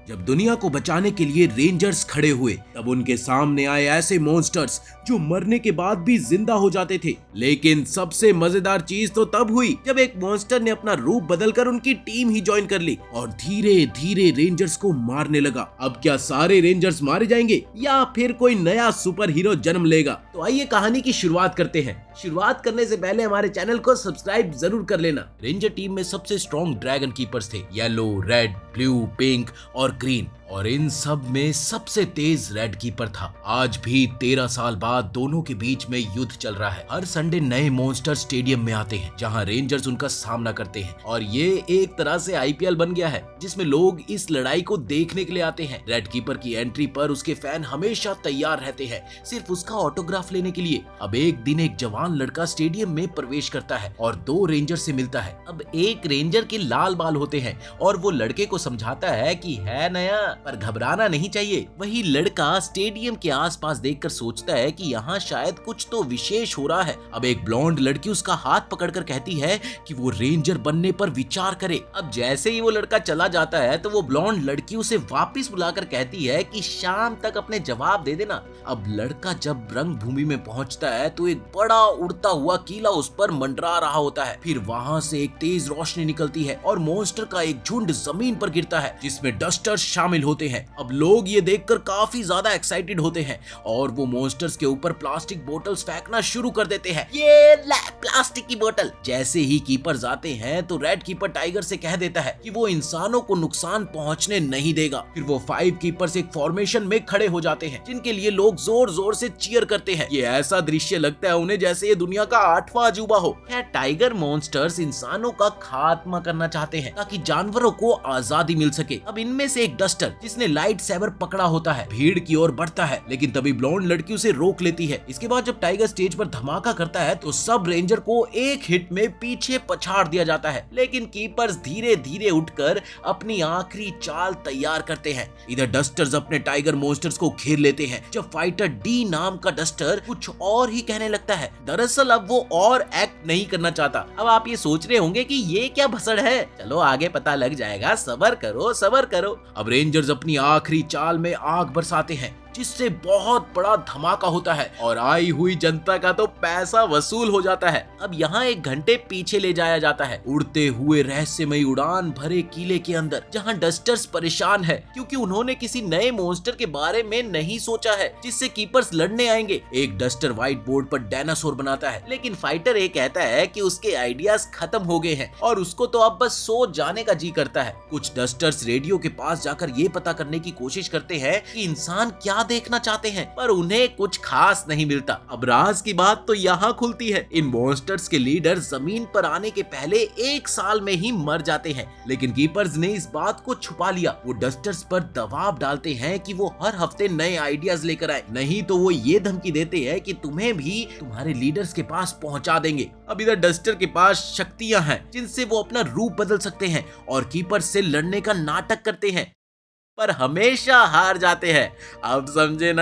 जब दुनिया को बचाने के लिए रेंजर्स खड़े हुए तब उनके सामने आए ऐसे मॉन्स्टर्स जो मरने के बाद भी जिंदा हो जाते थे। लेकिन सबसे मजेदार चीज तो तब हुई जब एक मॉन्स्टर ने अपना रूप बदलकर उनकी टीम ही ज्वाइन कर ली और धीरे धीरे रेंजर्स को मारने लगा। अब क्या सारे रेंजर्स मारे जाएंगे या फिर कोई नया सुपर हीरो जन्म लेगा? तो आइए कहानी की शुरुआत करते हैं। शुरुआत करने से पहले हमारे चैनल को सब्सक्राइब जरूर कर लेना। रेंजर टीम में सबसे स्ट्रॉन्ग ड्रैगन कीपर्स थे, येलो, रेड, ब्लू, पिंक और ग्रीन, और इन सब में सबसे तेज रेड कीपर था। आज भी 13 साल बाद दोनों के बीच में युद्ध चल रहा है। हर संडे नए मॉन्स्टर स्टेडियम में आते हैं जहां रेंजर्स उनका सामना करते हैं, और ये एक तरह से आईपीएल बन गया है जिसमें लोग इस लड़ाई को देखने के लिए आते हैं। रेड कीपर की एंट्री पर उसके फैन हमेशा तैयार रहते हैं सिर्फ उसका ऑटोग्राफ लेने के लिए। अब एक दिन एक जवान लड़का स्टेडियम में प्रवेश करता है और 2 रेंजर से मिलता है। अब एक रेंजर के लाल बाल होते हैं और वो लड़के को समझाता है कि है नया पर घबराना नहीं चाहिए। वही लड़का स्टेडियम के आसपास देखकर सोचता है कि यहाँ शायद कुछ तो विशेष हो रहा है। अब एक ब्लॉन्ड लड़की उसका हाथ पकड़कर कहती है कि वो रेंजर बनने पर विचार करे। अब जैसे ही वो लड़का चला जाता है तो वो ब्लॉन्ड लड़की उसे वापस बुलाकर कहती है कि शाम तक अपने जवाब दे देना। अब लड़का जब रंग भूमि में पहुंचता है तो एक बड़ा उड़ता हुआ किला उस पर मंडरा रहा होता है। फिर वहां से एक तेज रोशनी निकलती है और मॉन्स्टर का एक झुंड जमीन पर गिरता है जिसमें डस्टर्स शामिल होते हैं। अब लोग ये देखकर काफी ज्यादा एक्साइटेड होते हैं और वो मॉन्स्टर्स के ऊपर प्लास्टिक बोतल्स फेंकना शुरू कर देते हैं। ये प्लास्टिक की बोतल। जैसे ही कीपर्स आते हैं तो रेड कीपर टाइगर से कह देता है कि वो इंसानों को नुकसान पहुंचने नहीं देगा। फिर वो 5 कीपर्स एक फॉर्मेशन में खड़े हो जाते हैं जिनके लिए लोग जोर जोर से चीयर करते हैं। ये ऐसा दृश्य लगता है उन्हें जैसे ये दुनिया का 8वां अजूबा हो। टाइगर मॉन्स्टर्स इंसानों का खात्मा करना चाहते हैं ताकि जानवरों को आजादी मिल सके। अब इनमें से एक डस्टर जिसने लाइट सेवर पकड़ा होता है भीड़ की ओर बढ़ता है, लेकिन तभी ब्लॉन्ड लड़की उसे रोक लेती है। इसके बाद जब टाइगर स्टेज पर धमाका करता है तो सब रेंजर को एक हिट में पीछे पछाड़ दिया जाता है, लेकिन कीपर्स धीरे धीरे उठकर अपनी आखिरी चाल तैयार करते हैं। इधर डस्टर्स अपने टाइगर मॉन्स्टर्स को घेर लेते हैं जब फाइटर डी नाम का डस्टर कुछ और ही कहने लगता है। दरअसल अब वो और एक्ट नहीं करना चाहता। अब आप ये सोच रहे होंगे कि ये क्या भसड़ है, चलो आगे पता लग जाएगा, सब्र करो सब्र करो। अब रेंजर्स अपनी आखिरी चाल में आग बरसाते हैं जिससे बहुत बड़ा धमाका होता है और आई हुई जनता का तो पैसा वसूल हो जाता है। अब यहाँ 1 घंटे पीछे ले जाया जाता है उड़ते हुए रहस्यमयी उड़ान भरे किले के अंदर, जहाँ डस्टर्स परेशान है क्योंकि उन्होंने किसी नए मॉन्स्टर के बारे में नहीं सोचा है जिससे कीपर्स लड़ने आएंगे। एक डस्टर व्हाइट बोर्ड पर डायनासोर बनाता है, लेकिन फाइटर ये कहता है कि उसके आइडियाज खत्म हो गए हैं और उसको तो अब बस सो जाने का जी करता है। कुछ डस्टर्स रेडियो के पास जाकर ये पता करने की कोशिश करते हैं कि इंसान क्या देखना चाहते हैं, पर उन्हें कुछ खास नहीं मिलता। अब राज की बात तो यहाँ खुलती है। इन मॉन्स्टर्स के लीडर जमीन पर आने के पहले 1 साल में ही मर जाते हैं, लेकिन कीपर्स ने इस बात को छुपा लिया। वो डस्टर्स पर दबाव डालते हैं कि वो हर हफ्ते नए आइडियाज लेकर आए, नहीं तो वो ये धमकी देते हैं कि तुम्हें भी तुम्हारे लीडर्स के पास पहुंचा देंगे। अब इधर डस्टर के पास शक्तियां हैं जिनसे वो अपना रूप बदल सकते हैं और कीपर्स से लड़ने का नाटक करते हैं, पर हमेशा हार जाते हैं। अब समझे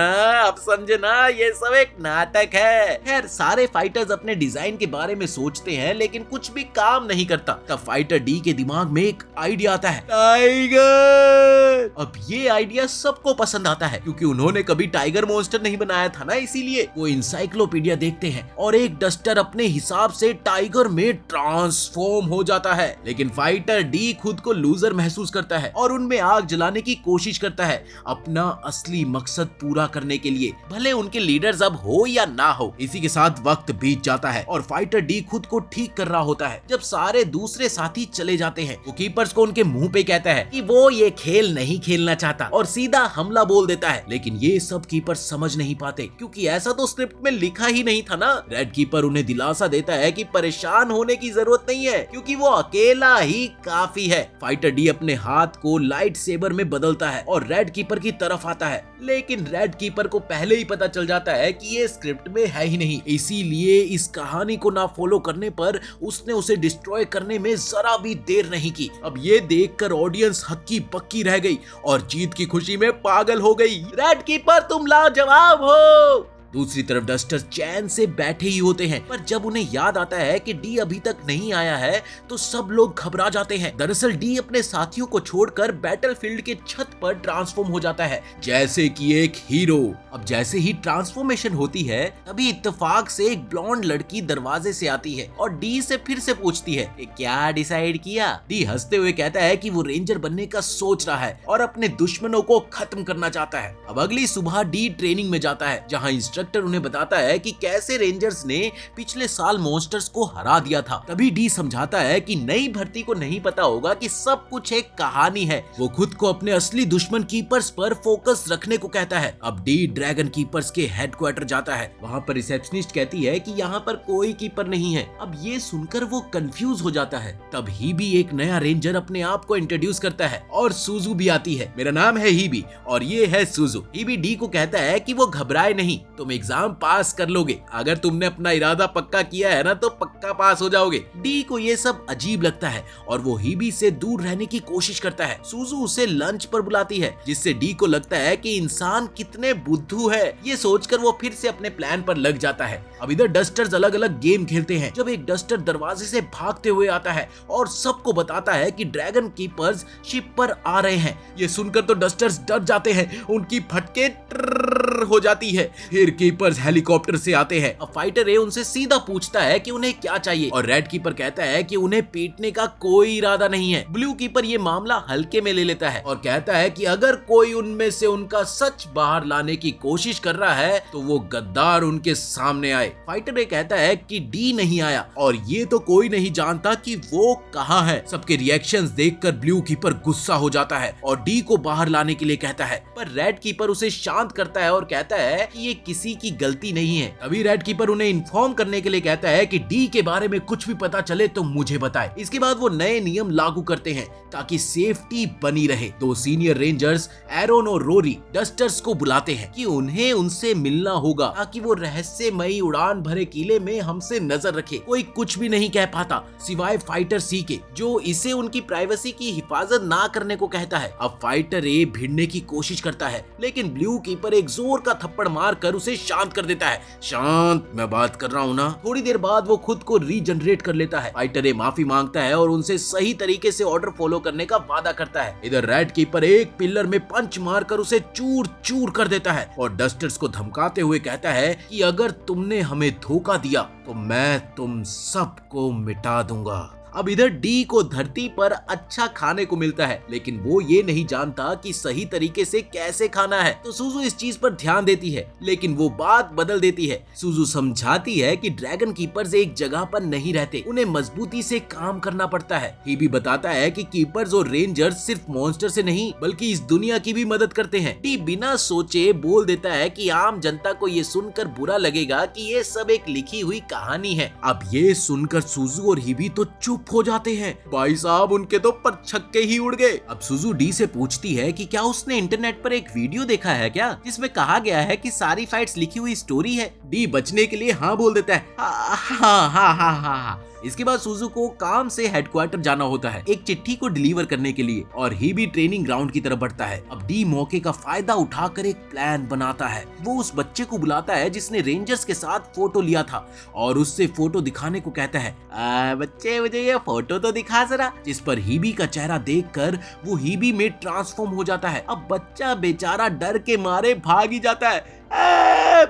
ना, ये सब एक नाटक है। खैर सारे फाइटर्स अपने डिजाइन के बारे में सोचते हैं लेकिन कुछ भी काम नहीं करता। तब फाइटर डी के दिमाग में एक आइडिया आता है, टाइगर। अब ये आइडिया सबको पसंद आता है क्योंकि उन्होंने कभी टाइगर मॉन्स्टर नहीं बनाया था ना, इसीलिए वो इंसाइक्लोपीडिया देखते हैं और एक डस्टर अपने हिसाब से टाइगर में ट्रांसफॉर्म हो जाता है। लेकिन फाइटर डी खुद को लूजर महसूस करता है और उनमें आग जलाने की कोशिश करता है अपना असली मकसद पूरा करने के लिए, भले उनके लीडर्स अब हो या ना हो। इसी के साथ वक्त बीत जाता है और फाइटर डी खुद को ठीक कर रहा होता है जब सारे दूसरे साथी चले जाते हैं। वो कीपर्स को उनके मुंह पे कहता है कि वो ये खेल नहीं खेलना चाहता और सीधा हमला बोल देता है, लेकिन ये सब कीपर्स समझ नहीं पाते क्योंकि ऐसा तो स्क्रिप्ट में लिखा ही नहीं था ना। रेड कीपर उन्हें दिलासा देता है कि परेशान होने की जरूरत नहीं है क्योंकि वो अकेला ही काफी है। फाइटर डी अपने हाथ को लाइट सेबर में बदल है और रेड कीपर की तरफ आता है, लेकिन रेड कीपर को पहले ही पता चल जाता है कि ये स्क्रिप्ट में है ही नहीं, इसीलिए इस कहानी को ना फॉलो करने पर उसने उसे डिस्ट्रॉय करने में जरा भी देर नहीं की। अब ये देखकर ऑडियंस हक्की पक्की रह गई और जीत की खुशी में पागल हो गई। रेड कीपर तुम लाजवाब हो। दूसरी तरफ डस्टर चैन से बैठे ही होते हैं, पर जब उन्हें याद आता है कि डी अभी तक नहीं आया है तो सब लोग घबरा जाते हैं। दरअसल डी अपने साथियों को छोड़कर बैटलफील्ड के छत पर ट्रांसफॉर्म हो जाता है जैसे कि एक हीरो। अब जैसे ही ट्रांसफॉर्मेशन होती है तभी इत्तेफाक से एक ब्लॉन्ड लड़की दरवाजे से आती है और डी से फिर से पूछती है कि क्या डिसाइड किया। डी हंसते हुए कहता है कि वो रेंजर बनने का सोच रहा है और अपने दुश्मनों को खत्म करना चाहता है। अब अगली सुबह डी ट्रेनिंग में जाता है जहां इंस्ट्रक्टर उन्हें बताता है कि कैसे रेंजर्स ने पिछले साल मॉन्स्टर्स को हरा दिया था। तभी डी समझाता है कि नई भर्ती को नहीं पता होगा कि सब कुछ एक कहानी है। वो खुद को अपने असली दुश्मन कीपर्स पर फोकस रखने को कहता है। अब डी ड्रैगन कीपर्स के हेडक्वार्टर जाता है। वहाँ पर रिसेप्शनिस्ट कहती है कि यहाँ पर कोई कीपर नहीं है। अब ये सुनकर वो कंफ्यूज हो जाता है। तब हीबी एक नया रेंजर अपने आप को इंट्रोड्यूस करता है और सूजू भी आती है। मेरा नाम है हीबी और ये है सूजू। हीबी डी को कहता है कि वो घबराए नहीं, तुम एग्जाम पास कर लोगे। अगर तुमने अपना इरादा पक्का किया है ना तो पक्का पास हो जाओगे। डी को ये सब अजीब लगता है और वो हीबी से दूर रहने की कोशिश करता है। सूजू उसे लंच पर बुलाती है जिससे डी को लगता है कि इंसान कितने बुद्धू है। ये सोचकर वो फिर से अपने प्लान पर लग जाता है। अब इधर डस्टर्स अलग अलग गेम खेलते हैं जब एक डस्टर दरवाजे से भागते हुए आता है और सबको बताता है कि ड्रैगन कीपर्स शिप पर आ रहे हैं। ये सुनकर तो डस्टर्स डर जाते हैं, उनकी फटके हो जाती है। फिर कीपर्स हेलीकॉप्टर से आते हैं। अब फाइटर ए उनसे सीधा पूछता है कि उन्हें क्या चाहिए और रेड कीपर कहता है कि उन्हें पीटने का कोई इरादा नहीं है। ब्लू कीपर ये मामला हल्के में ले लेता है और कहता है कि अगर कोई उनमें से उनका सच बाहर लाने की कोशिश कर रहा है तो वो गद्दार उनके सामने आए। फाइटर ए कहता है कि डी नहीं आया और ये तो कोई नहीं जानता कि वो कहाँ है। सबके रिएक्शंस देखकर ब्लू कीपर गुस्सा हो जाता है और डी को बाहर लाने के लिए कहता है, पर रेड कीपर उसे शांत करता है और कहता है कि ये किसी की गलती नहीं है। तभी रेड कीपर उन्हें इन्फॉर्म करने के लिए कहता है कि डी के बारे में कुछ भी पता चले तो मुझे बताए। इसके बाद वो नए नियम लागू करते हैं ताकि सेफ्टी बनी रहे। दो सीनियर रेंजर्स एरोन और रोरी डस्टर्स को बुलाते हैं कि उन्हें उनसे मिलना होगा ताकि वो रहस्यमयी उड़ान भरे किले में हमसे नजर रखे। कोई कुछ भी नहीं कह पाता सिवाय फाइटर सी के, जो इसे उनकी प्राइवेसी की हिफाजत ना करने को कहता है। अब फाइटर ए भिड़ने की कोशिश करता है लेकिन ब्लू कीपर एक जोर का थप्पड़ मार कर उसे शांत कर देता है। शांत, मैं बात कर रहा हूँ ना। थोड़ी देर बाद वो खुद को रीजनरेट कर लेता है। फाइटर ए माफी मांगता है और उनसे सही तरीके से ऑर्डर फॉलो करने का वादा करता है। इधर रेड कीपर एक पिलर में पंच मारकर उसे चूर चूर कर देता है और डस्टर्स को धमकाते हुए कहता है कि अगर तुमने हमें धोखा दिया तो मैं तुम सबको मिटा दूंगा। अब इधर डी को धरती पर अच्छा खाने को मिलता है लेकिन वो ये नहीं जानता कि सही तरीके से कैसे खाना है। तो सूजू इस चीज पर ध्यान देती है लेकिन वो बात बदल देती है। सूजू समझाती है कि ड्रैगन कीपर्स एक जगह पर नहीं रहते, उन्हें मजबूती से काम करना पड़ता है। ही भी बताता है कि कीपर्स और रेंजर्स सिर्फ मॉन्स्टर से नहीं बल्कि इस दुनिया की भी मदद करते हैं। डी बिना सोचे बोल देता है कि आम जनता को ये सुनकर बुरा लगेगा कि ये सब एक लिखी हुई कहानी है। अब ये सुनकर सूजू और हिबी तो चुप हो जाते हैं। भाई साहब, उनके तो पर छक्के ही उड़ गए। अब सूजू डी से पूछती है कि क्या उसने इंटरनेट पर एक वीडियो देखा है क्या जिसमें कहा गया है कि सारी फाइट्स लिखी हुई स्टोरी है। डी बचने के लिए हाँ बोल देता है। हाँ। इसके बाद सूजू को काम से हेडक्वार्टर जाना होता है एक चिट्ठी को डिलीवर करने के लिए और ही भी ट्रेनिंग ग्राउंड की तरफ बढ़ता है। अब डी मौके का फायदा उठाकर एक प्लान बनाता है। वो उस बच्चे को बुलाता है जिसने रेंजर्स के साथ फोटो लिया था और उससे फोटो दिखाने को कहता है। बच्चे, मुझे ये फोटो तो दिखा जरा। जिस पर हीबी का चेहरा देखकर वो हीबी में ट्रांसफॉर्म हो जाता है। अब बच्चा बेचारा डर के मारे भाग ही जाता है।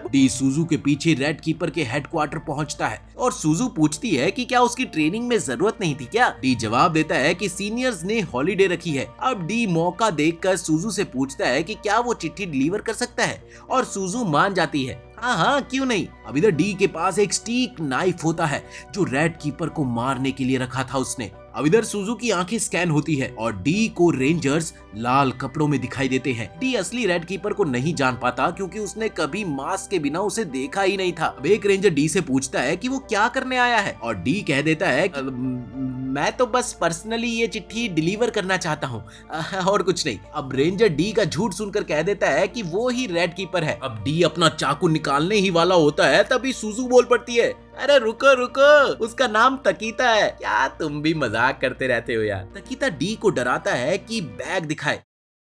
डी सूजू के पीछे रेड कीपर के हेडक्वार्टर पहुंचता है और सूजू पूछती है कि क्या उसकी ट्रेनिंग में जरूरत नहीं थी क्या। डी जवाब देता है कि सीनियर्स ने हॉलीडे रखी है। अब डी मौका देखकर सूजू से पूछता है कि क्या वो चिट्ठी डिलीवर कर सकता है और सूजू मान जाती है। हाँ, क्यों नहीं। अब इधर डी के पास एक स्टीक नाइफ होता है जो रेड कीपर को मारने के लिए रखा था उसने। अब इधर सूजू की आंखें स्कैन होती है और डी को रेंजर्स लाल कपड़ों में दिखाई देते हैं। डी असली रेड कीपर को नहीं जान पाता क्योंकि उसने कभी मास्क के बिना उसे देखा ही नहीं था। अब एक रेंजर डी से पूछता है कि वो क्या करने आया है और डी कह देता है मैं तो बस पर्सनली ये चिट्ठी डिलीवर करना चाहता हूँ और कुछ नहीं। अब रेंजर डी का झूठ सुनकर कह देता है कि वो ही रेड कीपर है। अब डी अपना चाकू निकालने ही वाला होता है तभी सूजू बोल पड़ती है, अरे रुको रुको, उसका नाम तकीता है। क्या तुम भी मजाक करते रहते हो यार। तकीता डी को डराता है कि बैग दिखाए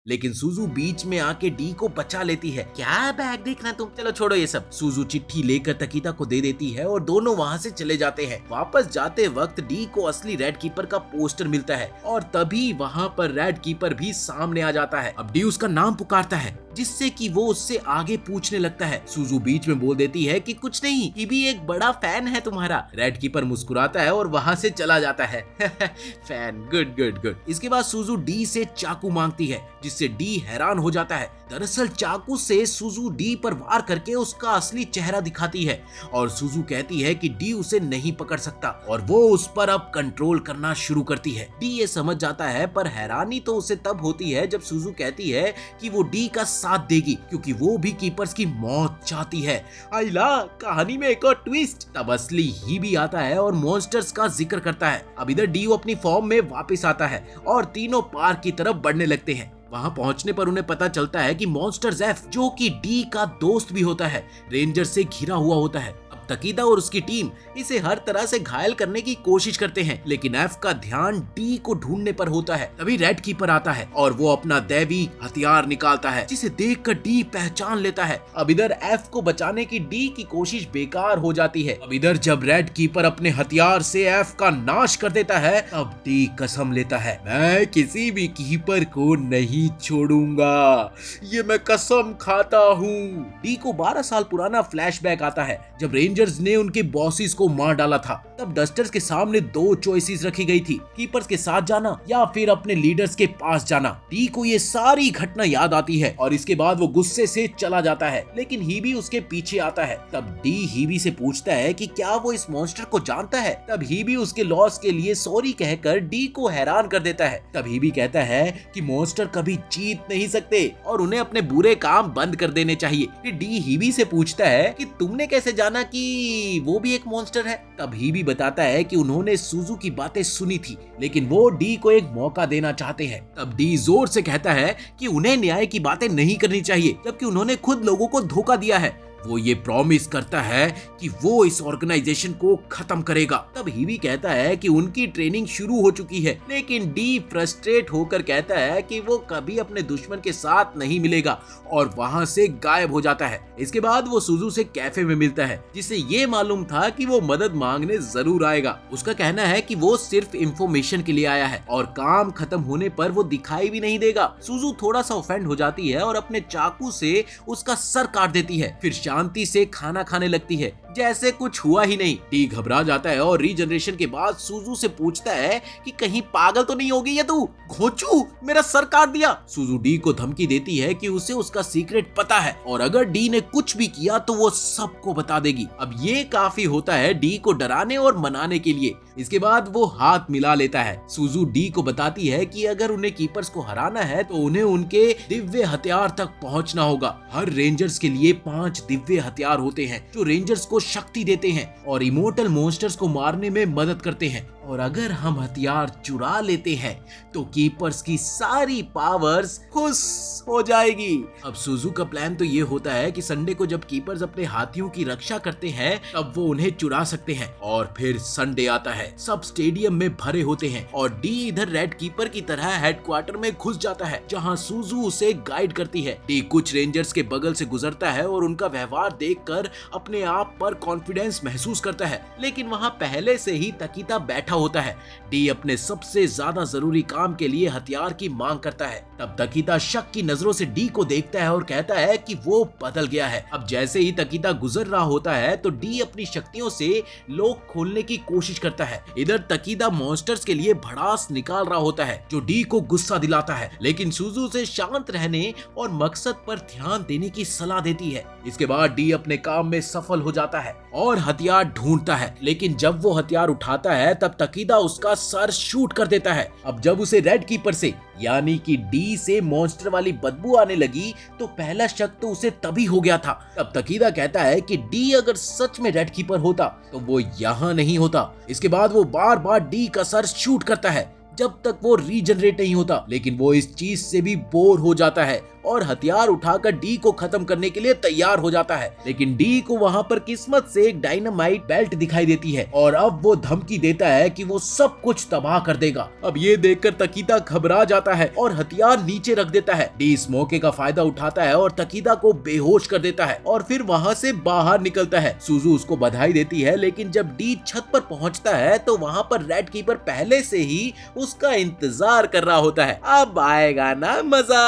लेकिन सूजू बीच में आके डी को बचा लेती है। क्या बैग देखना तुम, चलो छोड़ो ये सब। सूजू चिट्ठी लेकर तकीता को दे देती है और दोनों वहाँ से चले जाते हैं। वापस जाते वक्त डी को असली रेड कीपर का पोस्टर मिलता है और तभी वहाँ पर रेड कीपर भी सामने आ जाता है। अब डी उसका नाम पुकारता है जिससे कि वो उससे आगे पूछने लगता है। सूजू बीच में बोल देती है कि कुछ नहीं, ये भी एक बड़ा फैन है तुम्हारा। रेड कीपर मुस्कुराता है और वहाँ से चला जाता है। Fan, good good good. इसके बाद सूजू डी से चाकू मांगती है जिससे डी हैरान हो जाता है। दरअसल चाकू से सूजू डी पर वार करके उसका असली चेहरा दिखाती है और सूजू कहती है कि डी उसे नहीं पकड़ सकता और वो उस पर अब कंट्रोल करना शुरू करती है। डी ये समझ जाता है पर हैरानी तो उसे तब होती है जब सूजू कहती है कि वो डी का साथ देगी क्योंकि वो भी कीपर्स की मौत चाहती है। आइला, कहानी में एक और ट्विस्ट। तब असली ही भी आता है और मॉन्स्टर्स का जिक्र करता है। अब इधर डी अपनी फॉर्म में वापस आता है और तीनों पार्क की तरफ बढ़ने लगते हैं। वहां पहुंचने पर उन्हें पता चलता है कि मॉन्स्टर्स एफ, जो कि डी का दोस्त भी होता है, रेंजर से घिरा हुआ होता है। अब तकीदा और उसकी टीम इसे हर तरह से घायल करने की कोशिश करते हैं लेकिन एफ का ध्यान डी को ढूंढने पर होता है। तभी रेड कीपर आता है और वो अपना दैवी हथियार निकालता है जिसे देखकर डी पहचान लेता है। अब इधर एफ को बचाने की डी की कोशिश बेकार हो जाती है। अब इधर जब रेड कीपर अपने हथियार से एफ का नाश कर देता है तब डी कसम लेता है, मैं किसी भी कीपर को नहीं छोड़ूंगा, ये मैं कसम खाता हूँ। डी को 12 साल पुराना फ्लैशबैक आता है जब रेंजर्स ने उनके बॉसेस को मार डाला था। तब डस्टर्स के सामने 2 चॉइसेस रखी गई थी, कीपर्स के साथ जाना या फिर अपने लीडर्स के पास जाना। डी को ये सारी घटना याद आती है और इसके बाद वो गुस्से से चला जाता है लेकिन हीबी उसके पीछे आता है। तब डी हीबी से पूछता है कि क्या वो इस मॉन्स्टर को जानता है। तब हीबी उसके लॉस के लिए सॉरी कहकर डी को हैरान कर देता है। तब हीबी कहता है कि मॉन्स्टर कभी जीत नहीं सकते और उन्हें अपने बुरे काम बंद कर देने चाहिए। फिर डी हीबी से पूछता है कि तुमने कैसे जाना कि वो भी एक मॉन्स्टर है। तब हीबी बताता है कि उन्होंने सूजू की बातें सुनी थी लेकिन वो डी को एक मौका देना चाहते हैं। तब डी जोर से कहता है कि उन्हें न्याय की बातें नहीं करनी चाहिए जबकि उन्होंने खुद लोगों को धोखा दिया है। वो ये प्रॉमिस करता है कि वो इस ऑर्गेनाइजेशन को खत्म करेगा। तब हीबी कहता है कि उनकी ट्रेनिंग शुरू हो चुकी है लेकिन डी फ्रस्ट्रेट होकर कहता है कि वो कभी अपने दुश्मन के साथ नहीं मिलेगा और वहां से गायब हो जाता है। इसके बाद वो सूजू से कैफे में मिलता है जिसे ये मालूम था कि वो मदद मांगने जरूर आएगा। उसका कहना है कि वो सिर्फ इंफॉर्मेशन के लिए आया है और काम खत्म होने पर वो दिखाई भी नहीं देगा। सूजू थोड़ा सा ऑफेंड हो जाती है और अपने चाकू से उसका सर काट देती है। फिर शांति से खाना खाने लगती है जैसे कुछ हुआ ही नहीं। डी घबरा जाता है और रीजनरेशन के बाद सूजू से पूछता है कि कहीं पागल तो नहीं होगी ये तू, घोंचू मेरा सर काट दिया। सूजू डी को धमकी देती है कि उसे उसका सीक्रेट पता है और अगर डी ने कुछ भी किया तो वो सबको बता देगी। अब ये काफी होता है डी को डराने और मनाने के लिए। इसके बाद वो हाथ मिला लेता है। सूजू डी को बताती है कि अगर उन्हें कीपर्स को हराना है तो उन्हें उनके दिव्य हथियार तक पहुंचना होगा। हर रेंजर्स के लिए 5 दिव्य हथियार होते हैं जो रेंजर्स को शक्ति देते हैं और इमोर्टल मॉन्स्टर्स को मारने में मदद करते हैं और अगर हम हथियार चुरा लेते हैं तो कीपर्स की सारी पावर्स खुश हो जाएगी। अब सूजू का प्लान तो ये होता है कि संडे को जब कीपर्स अपने हाथियों की रक्षा करते हैं तब वो उन्हें चुरा सकते हैं और फिर संडे आता है। सब स्टेडियम में भरे होते हैं और डी इधर रेड कीपर की तरह हेडक्वार्टर में घुस जाता है जहां सूजू उसे गाइड करती है। डी कुछ रेंजर्स के बगल से गुजरता है और उनका व्यवहार देखकर अपने आप पर कॉन्फिडेंस महसूस करता है लेकिन वहां पहले से ही तकीता बैठा होता है। डी अपने सबसे ज्यादा जरूरी काम के लिए हथियार की मांग करता है। तब तकीता शक की नजरों से डी को देखता है और कहता है कि वो बदल गया है। अब जैसे ही तकीता गुजर रहा होता है तो डी अपनी शक्तियों से लॉक खोलने की कोशिश करता है। इधर तकीता मॉन्स्टर्स के लिए भड़ास निकाल रहा होता है जो डी को गुस्सा दिलाता है लेकिन सूजू से शांत रहने और मकसद पर ध्यान देने की सलाह देती है। इसके बाद डी अपने काम में सफल हो जाता है और हथियार ढूंढता है लेकिन जब वो हथियार उठाता है तब तकीदा उसका सर शूट कर देता है। अब जब उसे रेड कीपर से यानी कि डी से मॉन्स्टर वाली बदबू आने लगी तो पहला शक तो उसे तभी हो गया था। तब तकीदा कहता है कि डी अगर सच में रेड कीपर होता तो वो यहाँ नहीं होता। इसके बाद वो बार बार डी का सर शूट करता है जब तक वो रीजनरेट नहीं होता लेकिन वो इस चीज से भी बोर हो जाता है और हथियार उठाकर डी को खत्म करने के लिए तैयार हो जाता है। लेकिन डी को वहाँ पर किस्मत से एक डायनामाइट बेल्ट दिखाई देती है और अब वो धमकी देता है कि वो सब कुछ तबाह कर देगा। अब ये देखकर तकीदा घबरा जाता है और हथियार नीचे रख देता है। डी इस मौके का फायदा उठाता है और तकीदा को बेहोश कर देता है और फिर वहाँ से बाहर निकलता है। सुजू उसको बधाई देती है, लेकिन जब डी छत पर पहुँचता है तो वहाँ पर रेड कीपर पहले से ही उसका इंतजार कर रहा होता है। अब आएगा ना मजा।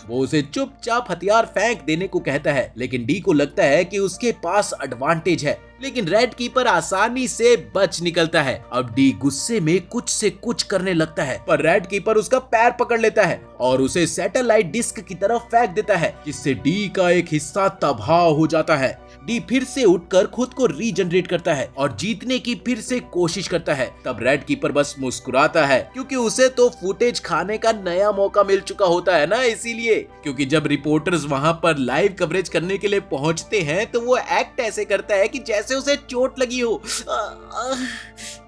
वो उसे चुपचाप हथियार फेंक देने को कहता है, लेकिन डी को लगता है कि उसके पास एडवांटेज है, लेकिन रेड कीपर आसानी से बच निकलता है। अब डी गुस्से में कुछ से कुछ करने लगता है, पर रेड कीपर उसका पैर पकड़ लेता है और उसे सैटेलाइट डिस्क की तरफ फेंक देता है, जिससे डी का एक हिस्सा तबाह हो जाता है। डी फिर से उठकर खुद को रीजनरेट करता है और जीतने की फिर से कोशिश करता है। तब रेड कीपर बस मुस्कुराता है, क्योंकि उसे तो फुटेज खाने का नया मौका मिल चुका होता है ना, इसीलिए। क्योंकि जब रिपोर्टर्स वहां पर लाइव कवरेज करने के लिए पहुंचते हैं तो वो एक्ट ऐसे करता है कि जैसे उसे चोट लगी हो।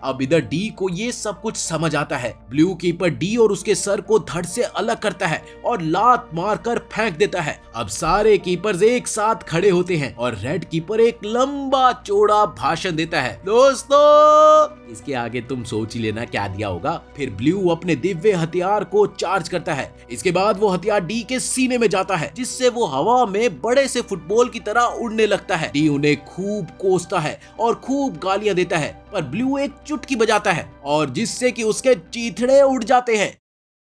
अब इधर डी को ये सब कुछ समझ आता है। ब्लू कीपर डी और उसके सर को धड़ से अलग करता है और लात मारकर फेंक देता है। अब सारे कीपर्स एक साथ खड़े होते हैं और रेड कीपर एक लंबा चौड़ा भाषण देता है। दोस्तों, इसके आगे तुम सोच ही लेना क्या दिया होगा। फिर ब्लू अपने दिव्य हथियार को चार्ज करता है। इसके बाद वो हथियार डी के सीने में जाता है, जिससे वो हवा में बड़े से फुटबॉल की तरह उड़ने लगता है। डी उन्हें खूब कोसता है और खूब गालियां देता है, पर ब्लू एक चुटकी बजाता है और जिससे कि उसके चीथड़े उड़ जाते हैं।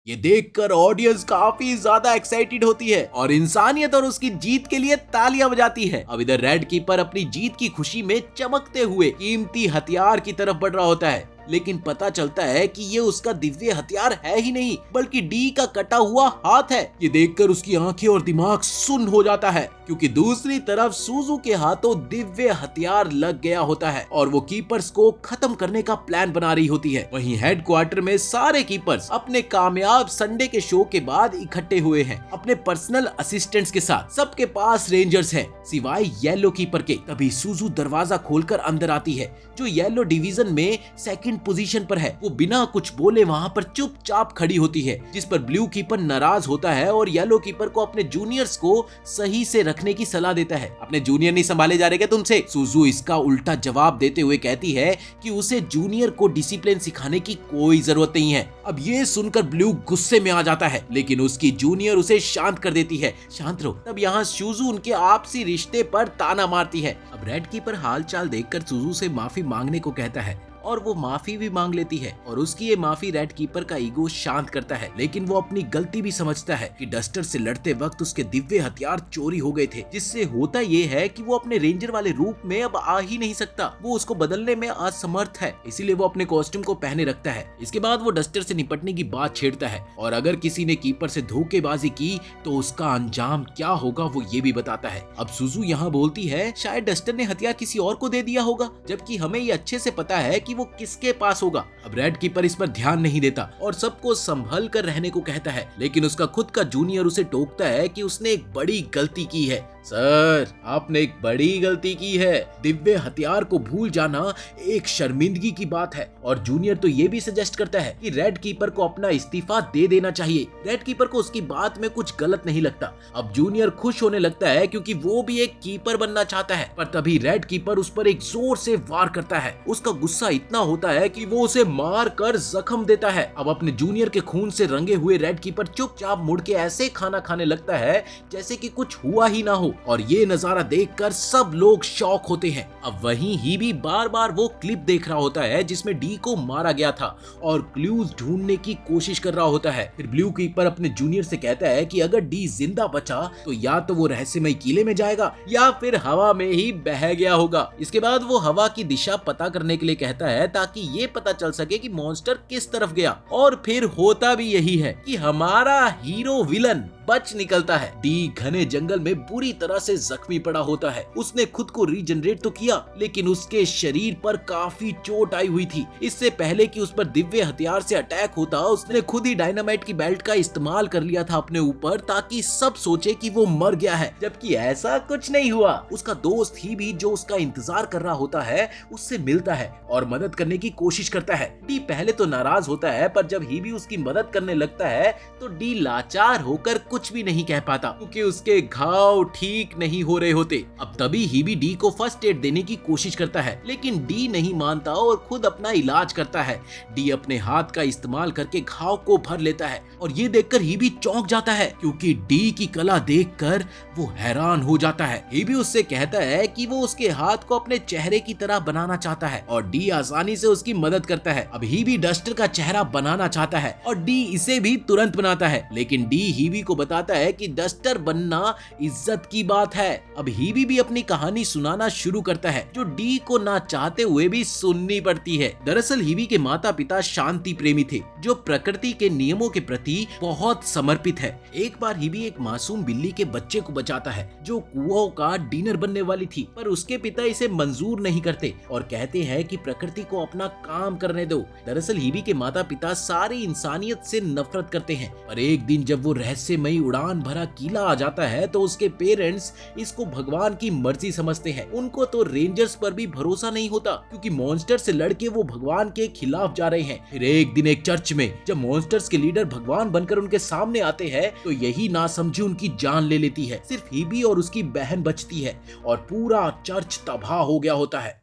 ये देखकर ऑडियंस काफी ज्यादा एक्साइटेड होती है और इंसानियत और उसकी जीत के लिए तालियां बजाती है। अब इधर रेड कीपर अपनी जीत की खुशी में चमकते हुए कीमती हथियार की तरफ बढ़ रहा होता है, लेकिन पता चलता है कि ये उसका दिव्य हथियार है ही नहीं, बल्कि डी का कटा हुआ हाथ है। ये देखकर उसकी आंखें और दिमाग सुन्न हो जाता है, क्योंकि दूसरी तरफ सुजू के हाथों दिव्य हथियार लग गया होता है और वो कीपर्स को खत्म करने का प्लान बना रही होती है। वहीं हेडक्वार्टर में सारे कीपर्स अपने कामयाब संडे के शो के बाद इकट्ठे हुए हैं, अपने पर्सनल असिस्टेंट्स के साथ। सबके पास रेंजर्स हैं, सिवाय येलो कीपर के। तभी सुजू दरवाजा खोलकर अंदर आती है, जो येलो डिवीजन में सेकंड पोजीशन पर है। वो बिना कुछ बोले वहां पर चुपचाप खड़ी होती है, जिस पर ब्लू कीपर नाराज होता है और येलो कीपर को अपने जूनियर्स को सही से रखने की सलाह देता है। अपने जूनियर नहीं संभाले जा रहे क्या तुमसे? सुजू इसका उल्टा जवाब देते हुए कहती है कि उसे जूनियर को डिसिप्लिन सिखाने की कोई जरूरत नहीं है। अब ये सुनकर ब्लू गुस्से में आ जाता है, लेकिन उसकी जूनियर उसे शांत कर देती है। शांत रहो। तब यहाँ सुजू उनके आपसी रिश्ते पर ताना मारती है। अब रेड कीपर हालचाल देखकर सुजू से माफी मांगने को कहता है और वो माफी भी मांग लेती है और उसकी ये माफी रेड कीपर का ईगो शांत करता है। लेकिन वो अपनी गलती भी समझता है कि डस्टर से लड़ते वक्त उसके दिव्य हथियार चोरी हो गए थे, जिससे होता ये है कि वो अपने रेंजर वाले रूप में अब आ ही नहीं सकता। वो उसको बदलने में असमर्थ है, इसीलिए वो अपने कॉस्ट्यूम को पहने रखता है। इसके बाद वो डस्टर से निपटने की बात छेड़ता है और अगर किसी ने कीपर से धोखेबाजी की तो उसका अंजाम क्या होगा वो ये भी बताता है। अब सुजू यहाँ बोलती है, शायद डस्टर ने हथियार किसी और को दे दिया होगा, जबकि हमें ये अच्छे से पता है कि वो किसके पास होगा। अब रेड कीपर इस पर ध्यान नहीं देता और सबको संभल कर रहने को कहता है, लेकिन उसका खुद का जूनियर उसे टोकता है कि उसने एक बड़ी गलती की है। सर, आपने एक बड़ी गलती की है। दिव्य हथियार को भूल जाना एक शर्मिंदगी की बात है। और जूनियर तो ये भी सजेस्ट करता है कि रेड कीपर को अपना इस्तीफा दे देना चाहिए। रेड कीपर को उसकी बात में कुछ गलत नहीं लगता। अब जूनियर खुश होने लगता है क्योंकि वो भी एक कीपर बनना चाहता है, पर तभी रेड कीपर उस पर एक जोर से वार करता है। उसका गुस्सा इतना होता है कि वो उसे मार कर जख्म देता है। अब अपने जूनियर के खून से रंगे हुए रेड कीपर चुपचाप मुड़ के ऐसे खाना खाने लगता है जैसे कि कुछ हुआ ही ना हो, और ये नजारा देखकर सब लोग शॉक होते हैं। अब वहीं ही भी बार बार वो क्लिप देख रहा होता है जिसमें डी को मारा गया था और क्लूज ढूंढने की कोशिश कर रहा होता है। फिर ब्लू कीपर अपने जूनियर से कहता है कि अगर डी जिंदा बचा तो या तो वो रहस्यमय किले में जाएगा या फिर हवा में ही बह गया होगा। इसके बाद वो हवा की दिशा पता करने के लिए कहता है ताकि ये पता चल सके कि मॉन्स्टर किस तरफ गया। और फिर होता भी यही है कि हमारा हीरो विलन बच निकलता है। डी घने जंगल में बुरी तरह से जख्मी पड़ा होता है। उसने खुद को रीजनरेट तो किया, लेकिन उसके शरीर पर काफी चोट आई हुई थी। इससे पहले कि उस पर दिव्य हथियार से अटैक होता, उसने खुद ही डायनामाइट की बेल्ट का इस्तेमाल कर लिया था अपने ऊपर, ताकि सब सोचे कि वो मर गया है, जबकि ऐसा कुछ नहीं हुआ। उसका दोस्त ही भी जो उसका इंतजार कर रहा होता है उससे मिलता है और मदद करने की कोशिश करता है। डी पहले तो नाराज होता है, पर जब ही भी उसकी मदद करने लगता है तो डी लाचार होकर कुछ भी नहीं कह पाता क्योंकि उसके घाव ठीक नहीं हो रहे होते। अब तभी हीबी डी को फर्स्ट एड देने की कोशिश करता है, लेकिन डी नहीं मानता और खुद अपना इलाज करता है। डी अपने हाथ का इस्तेमाल करके घाव को भर लेता है और ये देखकर हीबी चौंक जाता है क्योंकि डी की कला देखकर वो हैरान हो जाता है। हीबी उससे कहता है कि वो उसके हाथ को अपने चेहरे की तरह बनाना चाहता है और डी आसानी से उसकी मदद करता है। अब हीबी डस्टर का चेहरा बनाना चाहता है और डी इसे भी तुरंत बनाता है, लेकिन डी हीबी को बताता है कि डस्टर बनना इज्जत की बात है। अब हीबी भी अपनी कहानी सुनाना शुरू करता है जो डी को ना चाहते हुए भी सुननी पड़ती है। दरअसल हीबी के माता पिता शांति प्रेमी थे जो प्रकृति के नियमों के प्रति बहुत समर्पित है। एक बार हीबी एक मासूम बिल्ली के बच्चे को बचाता है जो कुओं का डिनर बनने वाली थी, पर उसके पिता इसे मंजूर नहीं करते और कहते हैं कि प्रकृति को अपना काम करने दो। दरअसल हीबी के माता पिता सारी इंसानियत से नफरत करते हैं, पर एक दिन जब वो रहस्यमयी उड़ान भरा किला आ जाता है तो उसके पेरेंट्स इसको भगवान की मर्जी समझते हैं। उनको तो रेंजर्स पर भी भरोसा नहीं होता क्योंकि मॉन्स्टर से लड़के वो भगवान के खिलाफ जा रहे हैं। फिर एक दिन एक चर्च में जब मॉन्स्टर्स के लीडर भगवान बनकर उनके सामने आते हैं तो यही नासमझी उनकी जान ले लेती है। सिर्फ हीबी और उसकी बहन बचती है और पूरा चर्च तबाह हो गया होता है।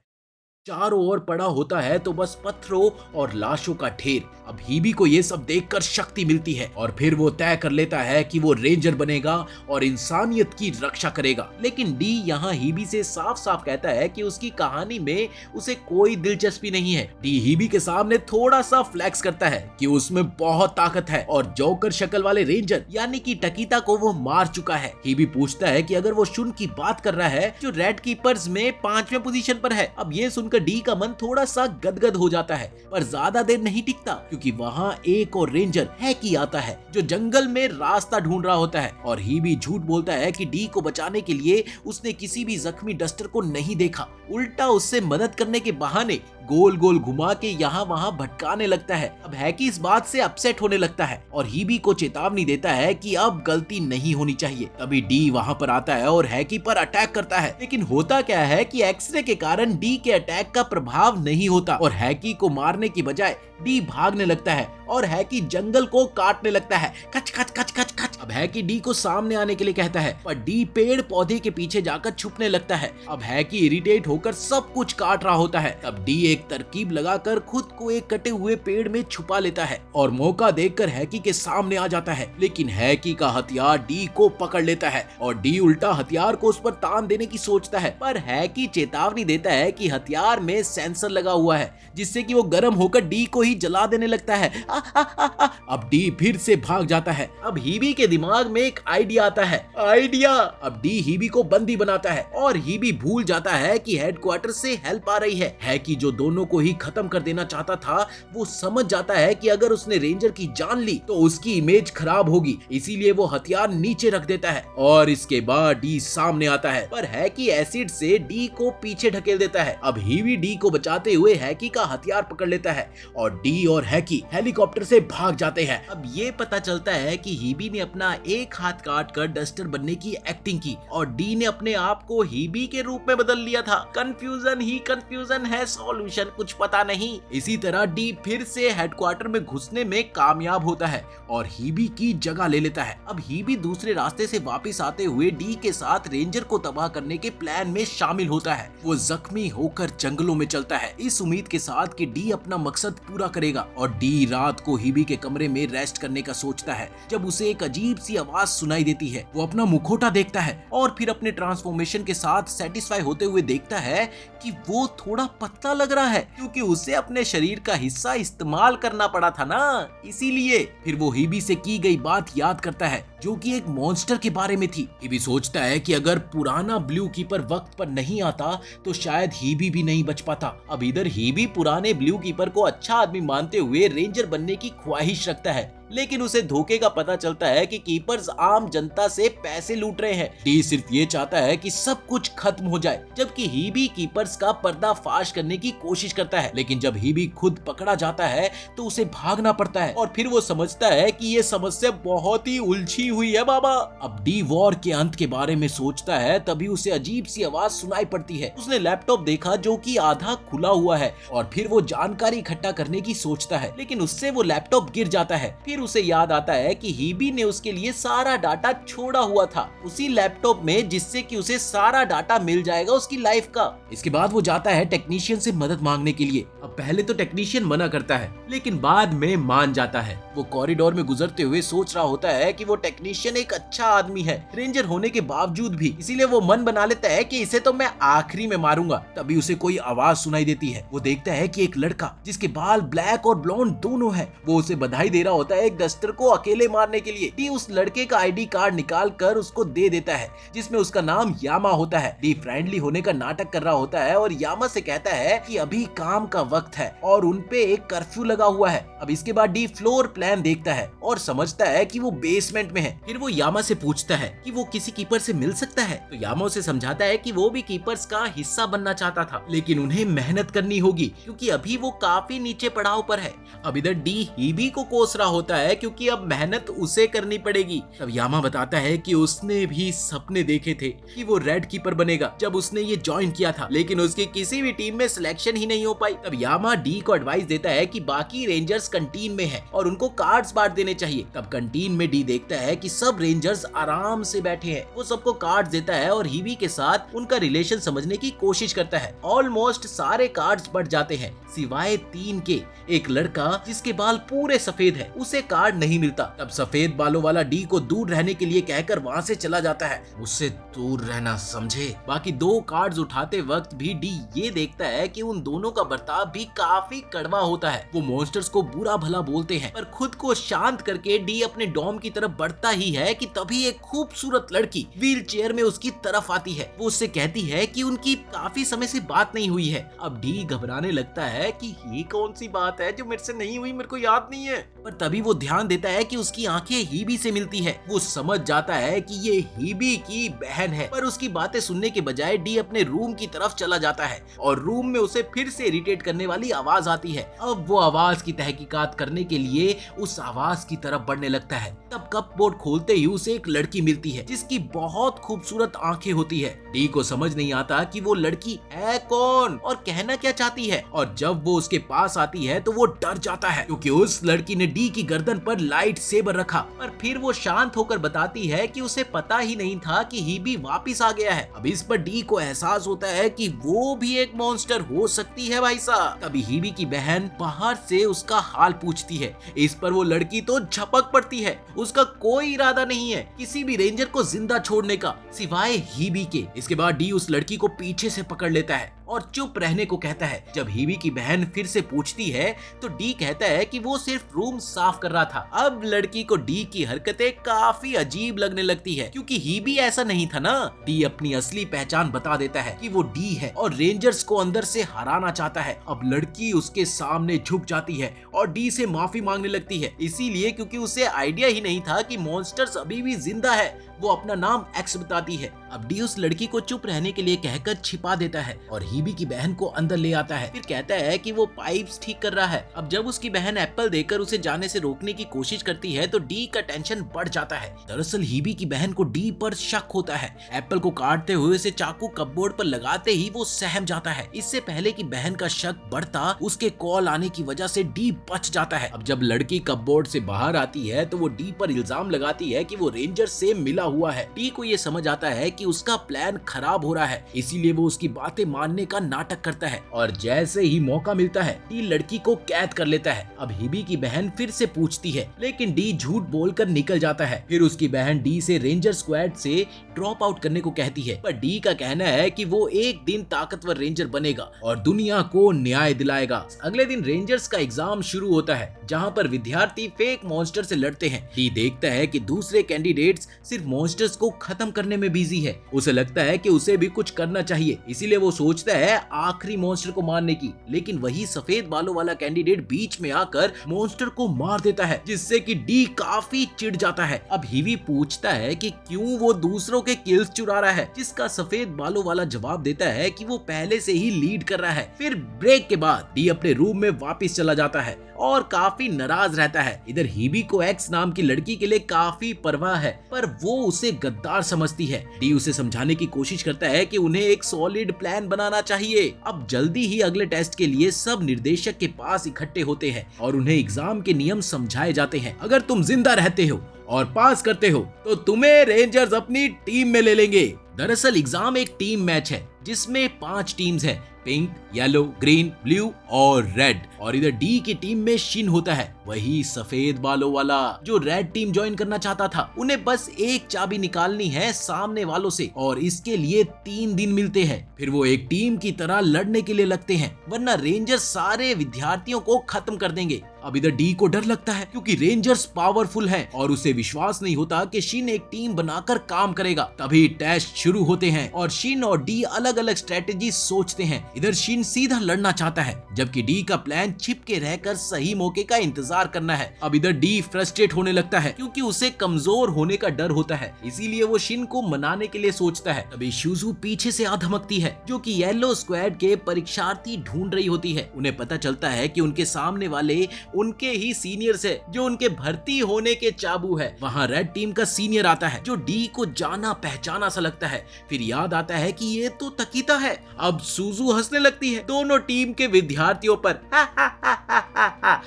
चारों ओर पड़ा होता है तो बस पत्थरों और लाशों का ढेर। अब हीबी को ये सब देखकर शक्ति मिलती है और फिर वो तय कर लेता है कि वो रेंजर बनेगा और इंसानियत की रक्षा करेगा। लेकिन डी यहाँ हीबी से साफ साफ कहता है कि उसकी कहानी में उसे कोई दिलचस्पी नहीं है। डी हीबी के सामने थोड़ा सा फ्लैक्स करता है कि उसमें बहुत ताकत है और जोकर शक्ल वाले रेंजर यानी कि टकीता को वो मार चुका है। हीबी पूछता है कि अगर वो शुन की बात कर रहा है जो रेड कीपर्स में 5वें पोजीशन पर है। अब ये सुनकर डी का मन थोड़ा सा गदगद हो जाता है, पर ज्यादा देर नहीं टिकता क्योंकि वहाँ एक और रेंजर हैकी आता है जो जंगल में रास्ता ढूंढ रहा होता है और हीबी झूठ बोलता है कि डी को बचाने के लिए उसने किसी भी जख्मी डस्टर को नहीं देखा, उल्टा उससे मदद करने के बहाने गोल गोल घुमा के यहाँ वहाँ भटकाने लगता है। अब हैकी इस बात से अपसेट होने लगता है और हीबी को चेतावनी देता है कि अब गलती नहीं होनी चाहिए। तभी डी वहाँ पर आता है और हैकी पर अटैक करता है, लेकिन होता क्या है कि एक्सरे के कारण डी के अटैक का प्रभाव नहीं होता और हैकी को मारने की बजाय डी भागने लगता है और हैकी जंगल को काटने लगता है। कच कच कच कच कच। अब हैकी डी को सामने आने के लिए कहता है, पर डी पेड़ पौधे के पीछे जाकर छुपने लगता है। अब हैकी इरिटेट होकर सब कुछ काट रहा होता है। तब डी एक तरकीब लगाकर खुद को एक कटे हुए पेड़ में छुपा लेता है और मौका देखकर हैकी के सामने आ जाता है, लेकिन हैकी का हथियार डी को पकड़ लेता है और डी उल्टा हथियार को उस पर तान देने की सोचता है, पर हैकी चेतावनी देता है कि हथियार में सेंसर लगा हुआ है जिससे कि वो गर्म होकर डी को ही जला देने लगता है। अब डी फिर से भाग जाता है। अब हीबी के दिमाग में एक आइडिया आता है। अब डी हीबी को बंदी बनाता है और हीबी भूल जाता है कि हेडक्वार्टर से हेल्प आ रही है कि जो दोनों को ही खत्म कर देना चाहता था वो समझ जाता है कि अगर उसने रेंजर की जान ली तो उसकी इमेज खराब होगी, इसीलिए वो हथियार नीचे रख देता है और इसके बाद डी सामने आता है, पर हैकी एसिड से डी को पीछे ढकेल देता है। अब हीबी डी को बचाते हुए हैकी का हथियार पकड़ लेता है और डी और हैकी हेलीकॉप्टर से भाग जाते हैं। अब ये पता चलता है कि हीबी ने अपना एक हाथ काट कर डस्टर बनने की एक्टिंग की और डी ने अपने आप को हीबी के रूप में बदल लिया था। कंफ्यूजन ही कंफ्यूजन है, सॉल्यूशन कुछ पता नहीं। इसी तरह डी फिर से हेडक्वार्टर में घुसने में कामयाब होता है और हीबी की जगह ले लेता है। अब हीबी दूसरे रास्ते से वापस आते हुए डी के साथ रेंजर को तबाह करने के प्लान में शामिल होता है। वो जख्मी होकर जंगलों में चलता है इस उम्मीद के साथ कि डी अपना मकसद पूरा करेगा और डी रात को हीबी के कमरे में रेस्ट करने का सोचता है जब उसे एक अजीब सी आवाज सुनाई देती है। वो अपना मुखौटा देखता है और फिर अपने ट्रांसफॉर्मेशन के साथ सेटिस्फाई होते हुए देखता है कि वो थोड़ा पतला लग रहा है क्योंकि उसे अपने शरीर का हिस्सा इस्तेमाल करना पड़ा था ना, इसीलिए। फिर वो हीबी से की गई बात याद करता है जो कि एक मॉन्स्टर के बारे में थी। हीबी सोचता है कि अगर पुराना ब्लू कीपर वक्त पर नहीं आता तो शायद हीबी भी नहीं बच पाता। अब इधर हीबी पुराने ब्लू कीपर को अच्छा आदमी मानते हुए रेंजर बनने की ख्वाहिश रखता है, लेकिन उसे धोखे का पता चलता है कि कीपर्स आम जनता से पैसे लूट रहे हैं। डी सिर्फ ये चाहता है कि सब कुछ खत्म हो जाए, जबकि हीबी कीपर्स का पर्दाफाश करने की कोशिश करता है। लेकिन जब हीबी खुद पकड़ा जाता है तो उसे भागना पड़ता है और फिर वो समझता है कि ये समस्या बहुत ही उलझी हुई है बाबा। अब डी वॉर के अंत के बारे में सोचता है तभी उसे अजीब सी आवाज सुनाई पड़ती है। उसने लैपटॉप देखा जो कि आधा खुला हुआ है और फिर वो जानकारी इकट्ठा करने की सोचता है, लेकिन उससे वो लैपटॉप गिर जाता है। फिर उसे याद आता है कि हीबी ने उसके लिए सारा डाटा छोड़ा हुआ था उसी लैपटॉप में, जिससे कि उसे सारा डाटा मिल जाएगा उसकी लाइफ का। इसके बाद वो जाता है टेक्नीशियन से मदद मांगने के लिए। अब पहले तो टेक्नीशियन मना करता है, लेकिन बाद में मान जाता है। वो कॉरिडोर में गुजरते हुए सोच रहा होता है कि वो टेक्नीशियन एक अच्छा आदमी है रेंजर होने के बावजूद भी, इसीलिए वो मन बना लेता है कि इसे तो मैं आखिरी में मारूंगा। तभी उसे कोई आवाज सुनाई देती है। वो देखता है कि एक लड़का जिसके बाल ब्लैक और ब्लॉन्ड दोनों है, वो उसे बधाई दे रहा होता है एक डस्टर को अकेले मारने के लिए। डी उस लड़के का आईडी कार्ड निकाल कर उसको दे देता है, जिसमें उसका नाम यामा होता है। डी फ्रेंडली होने का नाटक कर रहा होता है और यामा से कहता है कि अभी काम का वक्त है और उनपे एक कर्फ्यू लगा हुआ है। अब इसके बाद डी फ्लोर प्लान देखता है और समझता है कि वो बेसमेंट में है। फिर वो यामा से पूछता है कि वो किसी कीपर से मिल सकता है, तो यामा उसे समझाता है कि वो भी कीपर्स का हिस्सा बनना चाहता था, लेकिन उन्हें मेहनत करनी होगी क्योंकि अभी वो काफी नीचे पड़ाव पर है। अब इधर डी हीबी को कोस रहा होता है क्योंकि अब मेहनत उसे करनी पड़ेगी। तब यामा बताता है कि उसने भी सपने देखे थे कि वो रेड कीपर बनेगा जब उसने ये ज्वाइन किया था, लेकिन उसकी किसी भी टीम में सिलेक्शन ही नहीं हो पाई। तब यामा डी को एडवाइस देता है कि बाकी रेंजर्स कंटीन में है और उनको कार्ड्स बांट देने चाहिए। तब कंटीन में डी देखता है कि सब रेंजर्स आराम से बैठे हैं। वो सबको कार्ड्स देता है और हीबी के साथ उनका रिलेशन समझने की कोशिश करता है। ऑलमोस्ट सारे कार्ड्स बढ़ जाते हैं सिवाय 3 के। एक लड़का जिसके बाल पूरे सफेद है, उसे कार्ड नहीं मिलता। तब सफेद बालों वाला डी को दूर रहने के लिए कहकर वहाँ से चला जाता है। उससे दूर रहना समझे। बाकी 2 कार्ड्स उठाते वक्त भी डी ये देखता है कि उन दोनों का बर्ताव भी काफी कड़वा होता है। वो मॉन्स्टर्स को बुरा भला बोलते हैं, पर खुद को शांत करके डी अपने डॉम की तरफ बढ़ता ही है कि तभी एक खूबसूरत लड़की व्हील चेयर में उसकी तरफ आती है। वो उससे कहती है कि उनकी काफी समय से बात नहीं हुई है। अब डी घबराने लगता है कि ये कौन सी बात है जो मेरे से नहीं हुई, मेरे को याद नहीं है। पर तभी वो ध्यान देता है कि उसकी आंखें हीबी से मिलती है। वो समझ जाता है कि ये हीबी की बहन है, पर उसकी बातें सुनने के बजाय डी अपने रूम की तरफ चला जाता है और रूम में उसे फिर से इरिटेट करने वाली आवाज आती है। अब वो आवाज की तहकीकात करने के लिए उस आवाज की तरफ बढ़ने लगता है। तब कपबोर्ड खोलते ही उसे एक लड़की मिलती है जिसकी बहुत खूबसूरत आंखें होती है। डी को समझ नहीं आता कि वो लड़की है कौन और कहना क्या चाहती है, और जब वो उसके पास आती है तो वो डर जाता है क्योंकि उस लड़की ने डी की गर्दन पर लाइट सेबर रखा। पर फिर वो शांत होकर बताती है कि उसे पता ही नहीं था कि हीबी वापिस आ गया है। अब इस पर डी को एहसास होता है कि वो भी एक मॉन्स्टर हो सकती है भाई साहब। तभी हीबी की बहन बाहर से उसका हाल पूछती है। इस पर वो लड़की तो झपक पड़ती है। उसका कोई इरादा नहीं है किसी भी रेंजर को जिंदा छोड़ने का सिवाय हीबी के। इसके बाद डी उस लड़की को पीछे से पकड़ लेता है और चुप रहने को कहता है। जब हीबी की बहन फिर से पूछती है तो डी कहता है कि वो सिर्फ रूम साफ कर रहा था। अब लड़की को डी की हरकतें काफी अजीब लगने लगती है क्योंकि हीबी ऐसा नहीं था ना। डी अपनी असली पहचान बता देता है कि वो डी है और रेंजर्स को अंदर से हराना चाहता है। अब लड़की उसके सामने झुक जाती है और डी से माफी मांगने लगती है, इसीलिए क्योंकि उसे आइडिया ही नहीं था कि मॉन्स्टर्स अभी भी जिंदा है। वो अपना नाम एक्स बताती है। अब डी उस लड़की को चुप रहने के लिए कहकर छिपा देता है और हीबी की बहन को अंदर ले आता है। फिर कहता है कि वो पाइप्स ठीक कर रहा है। अब जब उसकी बहन एप्पल देकर उसे जाने से रोकने की कोशिश करती है तो डी का टेंशन बढ़ जाता है। दरअसल हीबी की बहन को डी पर शक होता है। एप्पल को काटते हुए उसे चाकू कपबोर्ड पर लगाते ही वो सहम जाता है। इससे पहले कि बहन का शक बढ़ता, उसके कॉल आने की वजह से डी बच जाता है। अब जब लड़की कपबोर्ड से बाहर आती है तो वो डी पर इल्जाम लगाती है कि वो रेंजर से मिला हुआ है। डी को ये समझ आता है कि उसका प्लान खराब हो रहा है, इसीलिए वो उसकी बातें मानने का नाटक करता है और जैसे ही मौका मिलता है डी लड़की को कैद कर लेता है। अब हीबी की बहन फिर से पूछती है, लेकिन डी झूठ बोलकर निकल जाता है। फिर उसकी बहन डी से रेंजर स्क्वाड से ड्रॉप आउट करने को कहती है, पर डी का कहना है कि वो एक दिन ताकतवर रेंजर बनेगा और दुनिया को न्याय दिलाएगा। अगले दिन रेंजर्स का एग्जाम शुरू होता है जहाँ पर विद्यार्थी फेक मॉन्स्टर से लड़ते हैं। डी देखता है कि दूसरे कैंडिडेट्स सिर्फ मॉन्स्टर्स को खत्म करने में बिजी है। उसे लगता है कि उसे भी कुछ करना चाहिए, इसीलिए वो सोचता है आखिरी मॉन्स्टर को मारने की। लेकिन वही सफेद बालों वाला कैंडिडेट बीच में आकर मॉन्स्टर को मार देता है, जिससे कि डी काफी चिढ़ जाता है। अब हीवी पूछता है कि क्यों वो दूसरों के किल्स चुरा रहा है, जिसका सफेद बालों वाला जवाब देता है कि वो पहले से ही लीड कर रहा है। फिर ब्रेक के बाद डी अपने रूम में वापस चला जाता है और काफी नाराज रहता है। इधर हीबी को एक्स नाम की लड़की के लिए काफी परवाह है, पर वो उसे गद्दार समझती है। डी उसे समझाने की कोशिश करता है कि उन्हें एक सॉलिड प्लान बनाना चाहिए। अब जल्दी ही अगले टेस्ट के लिए सब निर्देशक के पास इकट्ठे होते हैं और उन्हें एग्जाम के नियम समझाए जाते हैं। अगर तुम जिंदा रहते हो और पास करते हो तो तुम्हें रेंजर्स अपनी टीम में ले लेंगे। दरअसल एग्जाम एक टीम मैच है जिसमें 5 टीम्स हैं, पिंक, येलो, ग्रीन, ब्लू और रेड। और इधर डी की टीम में शिन होता है, वही सफेद बालों वाला जो रेड टीम ज्वाइन करना चाहता था। उन्हें बस एक चाबी निकालनी है सामने वालों से और इसके लिए 3 दिन मिलते हैं। फिर वो एक टीम की तरह लड़ने के लिए लगते हैं, वरना रेंजर सारे विद्यार्थियों को खत्म कर देंगे। अब इधर डी को डर लगता है क्योंकि रेंजर्स पावरफुल हैं और उसे विश्वास नहीं होता कि शिन एक टीम बनाकर काम करेगा। तभी टेस्ट शुरू होते हैं और शिन और डी अलग अलग स्ट्रेटेजी सोचते हैं। इधर शिन सीधा लड़ना चाहता है जबकि डी का प्लान छिप के रहकर सही मौके का इंतजार करना है। अब इधर डी फ्रस्ट्रेट होने लगता है क्योंकि उसे कमजोर होने का डर होता है, इसीलिए वो शिन को मनाने के लिए सोचता है। तभी शुजू पीछे से आ धमकती है जो कि येलो स्क्वाड के परीक्षार्थी ढूंढ रही होती है। उन्हें पता चलता है कि उनके सामने वाले उनके ही सीनियर्स है जो उनके भर्ती होने के चाबू है। वहाँ रेड टीम का सीनियर आता है जो डी को जाना पहचाना सा लगता है। फिर याद आता है कि ये तो तकीता है। अब सुजू हंसने लगती है दोनों टीम के विद्यार्थियों पर।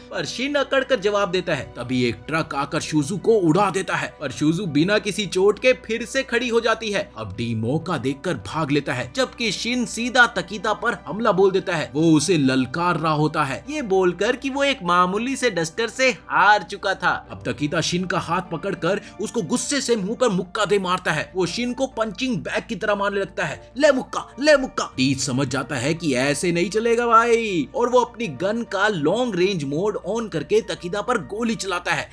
पर शिन अकड़ कर जवाब देता है। तभी एक ट्रक आकर शुजू को उड़ा देता है पर शुजू बिना किसी चोट के फिर से खड़ी हो जाती है। अब डी मौका देखकर भाग लेता है जबकि शिन सीधा तकीता पर हमला बोल देता है। वो उसे ललकार रहा होता है ये बोलकर कि वो एक मामूली से डस्टर से हार चुका था। अब तकीता शिन का हाथ पकड़कर उसको गुस्से से मुंह पर मुक्का दे मारता है। वो शिन को पंचिंग बैग की तरह मारने लगता है। ले मुक्का, ले मुक्का। डी समझ जाता है कि ऐसे नहीं चलेगा भाई और वो अपनी गन का लॉन्ग रेंज मोड ऑन करके तकीता पर गोली चलाता है।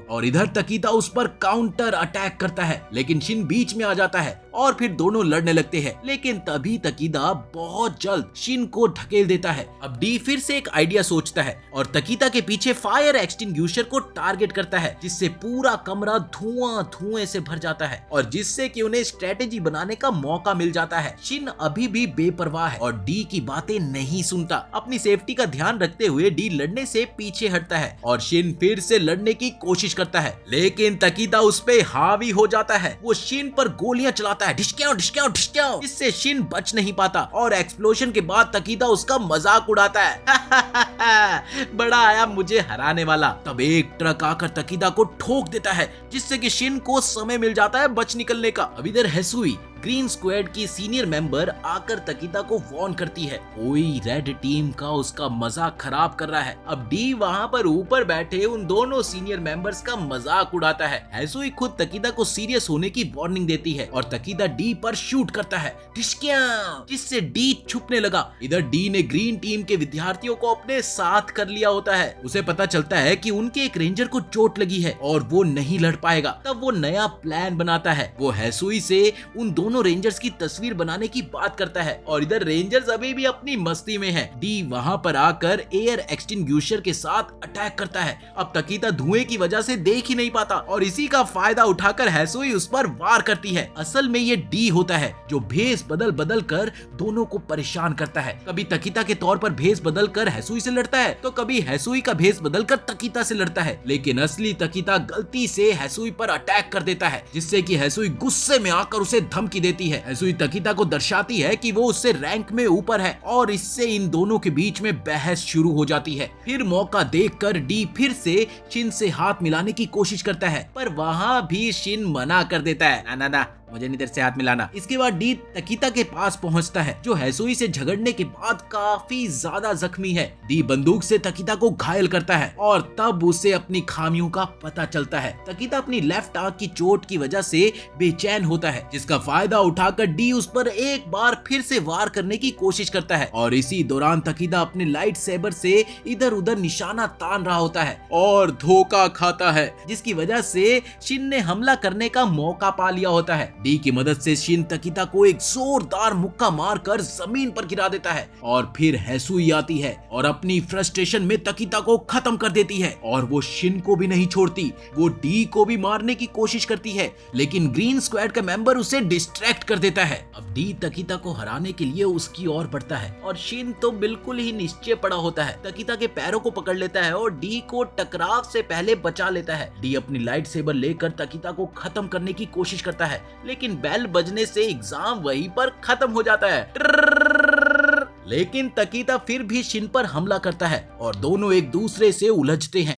और इधर तकीता उस पर काउंटर अटैक करता है लेकिन शिन बीच में आ जाता है और फिर दोनों लड़ने लगते हैं। लेकिन तभी तकीता बहुत जल्द शिन को ढकेल देता है। अब डी फिर से एक आइडिया सोचता है और तकीता के पीछे फायर एक्सटिंग्विशर को टारगेट करता है जिससे पूरा कमरा धुआं से भर जाता है और जिससे कि उन्हें स्ट्रेटेजी बनाने का मौका मिल जाता है। शिन अभी भी बेपरवाह है और डी की बातें नहीं सुनता। अपनी सेफ्टी का ध्यान रखते हुए डी लड़ने से पीछे हटता है और शिन फिर से लड़ने की कोशिश करता है लेकिन तकीता उस पे हावी हो जाता है। वो शिन पर गोलियां चलाता है, ढिशक्याओ ढिशक्याओ ढिशक्याओ। इससे शिन बच नहीं पाता और एक्सप्लोजन के बाद तकीता उसका मजाक उड़ाता है। बड़ा आया मुझे हराने वाला। तब एक ट्रक आकर तकीता को ठोक देता है जिससे कि शिन को समय मिल जाता है बच निकलने का। अब इधर हेसुई ग्रीन स्क्वाड की सीनियर मेंबर आकर तकीता को वार्न करती है कोई रेड टीम का उसका मजाक खराब कर रहा है। अब डी वहाँ पर ऊपर बैठे उन दोनों सीनियर मेंबर्स का मजाक उड़ाता है। हेसुई खुद तकीता को सीरियस होने की वार्निंग देती है और तकीता डी पर शूट करता है जिससे डी छुपने लगा। इधर डी ने ग्रीन टीम के विद्यार्थियों को अपने साथ कर लिया होता है। उसे पता चलता है कि उनके एक रेंजर को चोट लगी है और वो नहीं लड़ पाएगा। तब वो नया प्लान बनाता है। वो हेसुई से उन दोनों रेंजर्स की तस्वीर बनाने की बात करता है और इधर रेंजर्स अभी भी अपनी मस्ती में हैं। डी वहां पर आकर एयर एक्सटिंग्विशर के साथ अटैक करता है। अब तकीता धुएं की वजह से देख ही नहीं पाता और इसी का फायदा उठाकर हेसुई उस पर वार करती है। असल में ये डी होता है जो भेस बदल बदल कर दोनों को परेशान करता है। कभी तकीता के तौर पर भेस बदल कर हेसुई से लड़ता है तो कभी हेसुई का भेस बदल कर तकीता से लड़ता है। लेकिन असली तकीता गलती से हेसुई पर अटैक कर देता है जिससे कि हेसुई गुस्से में आकर उसे धमकी देती है। हेसुई तकीता को दर्शाती है कि वो उससे रैंक में ऊपर है और इससे इन दोनों के बीच में बहस शुरू हो जाती है। फिर मौका देखकर डी फिर से शिन से हाथ मिलाने की कोशिश करता है पर वहाँ भी शिन मना कर देता है। ना मुझे नहीं तेरे से हाथ मिलाना। इसके बाद डी तकीता के पास पहुंचता है जो हेसुई से झगड़ने के बाद काफी ज्यादा जख्मी है। डी बंदूक से तकीता को घायल करता है और तब उसे अपनी खामियों का पता चलता है। तकीता अपनी लेफ्ट आंख की चोट की वजह से बेचैन होता है जिसका फायदा उठाकर डी उस पर एक बार फिर से वार करने की कोशिश करता है और इसी दौरान तकीता अपने लाइट सेबर से इधर उधर निशाना तान रहा होता है और धोखा खाता है जिसकी वजह से शिन ने हमला करने का मौका पा लिया होता है। डी की मदद से शिन तकीता को एक जोरदार मुक्का मारकर जमीन पर गिरा देता है और फिर हेसुई आती है और अपनी फ्रस्ट्रेशन में तकीता को खत्म कर देती है और वो शिन को भी नहीं छोड़ती। वो डी को भी मारने की कोशिश करती है लेकिन ग्रीन स्क्वाड का मेंबर उसे डिस्ट्रैक्ट कर देता है। अब डी तकीता को हराने के लिए उसकी ओर बढ़ता है और शिन तो बिल्कुल ही निश्चय पड़ा होता है। तकीता के पैरों को पकड़ लेता है और डी को टकराव से पहले बचा लेता है। डी अपनी लाइट सेबर लेकर तकीता को खत्म करने की कोशिश करता है लेकिन बेल बजने से एग्जाम वहीं पर खत्म हो जाता है। लेकिन तकीता फिर भी शिन पर हमला करता है और दोनों एक दूसरे से उलझते हैं।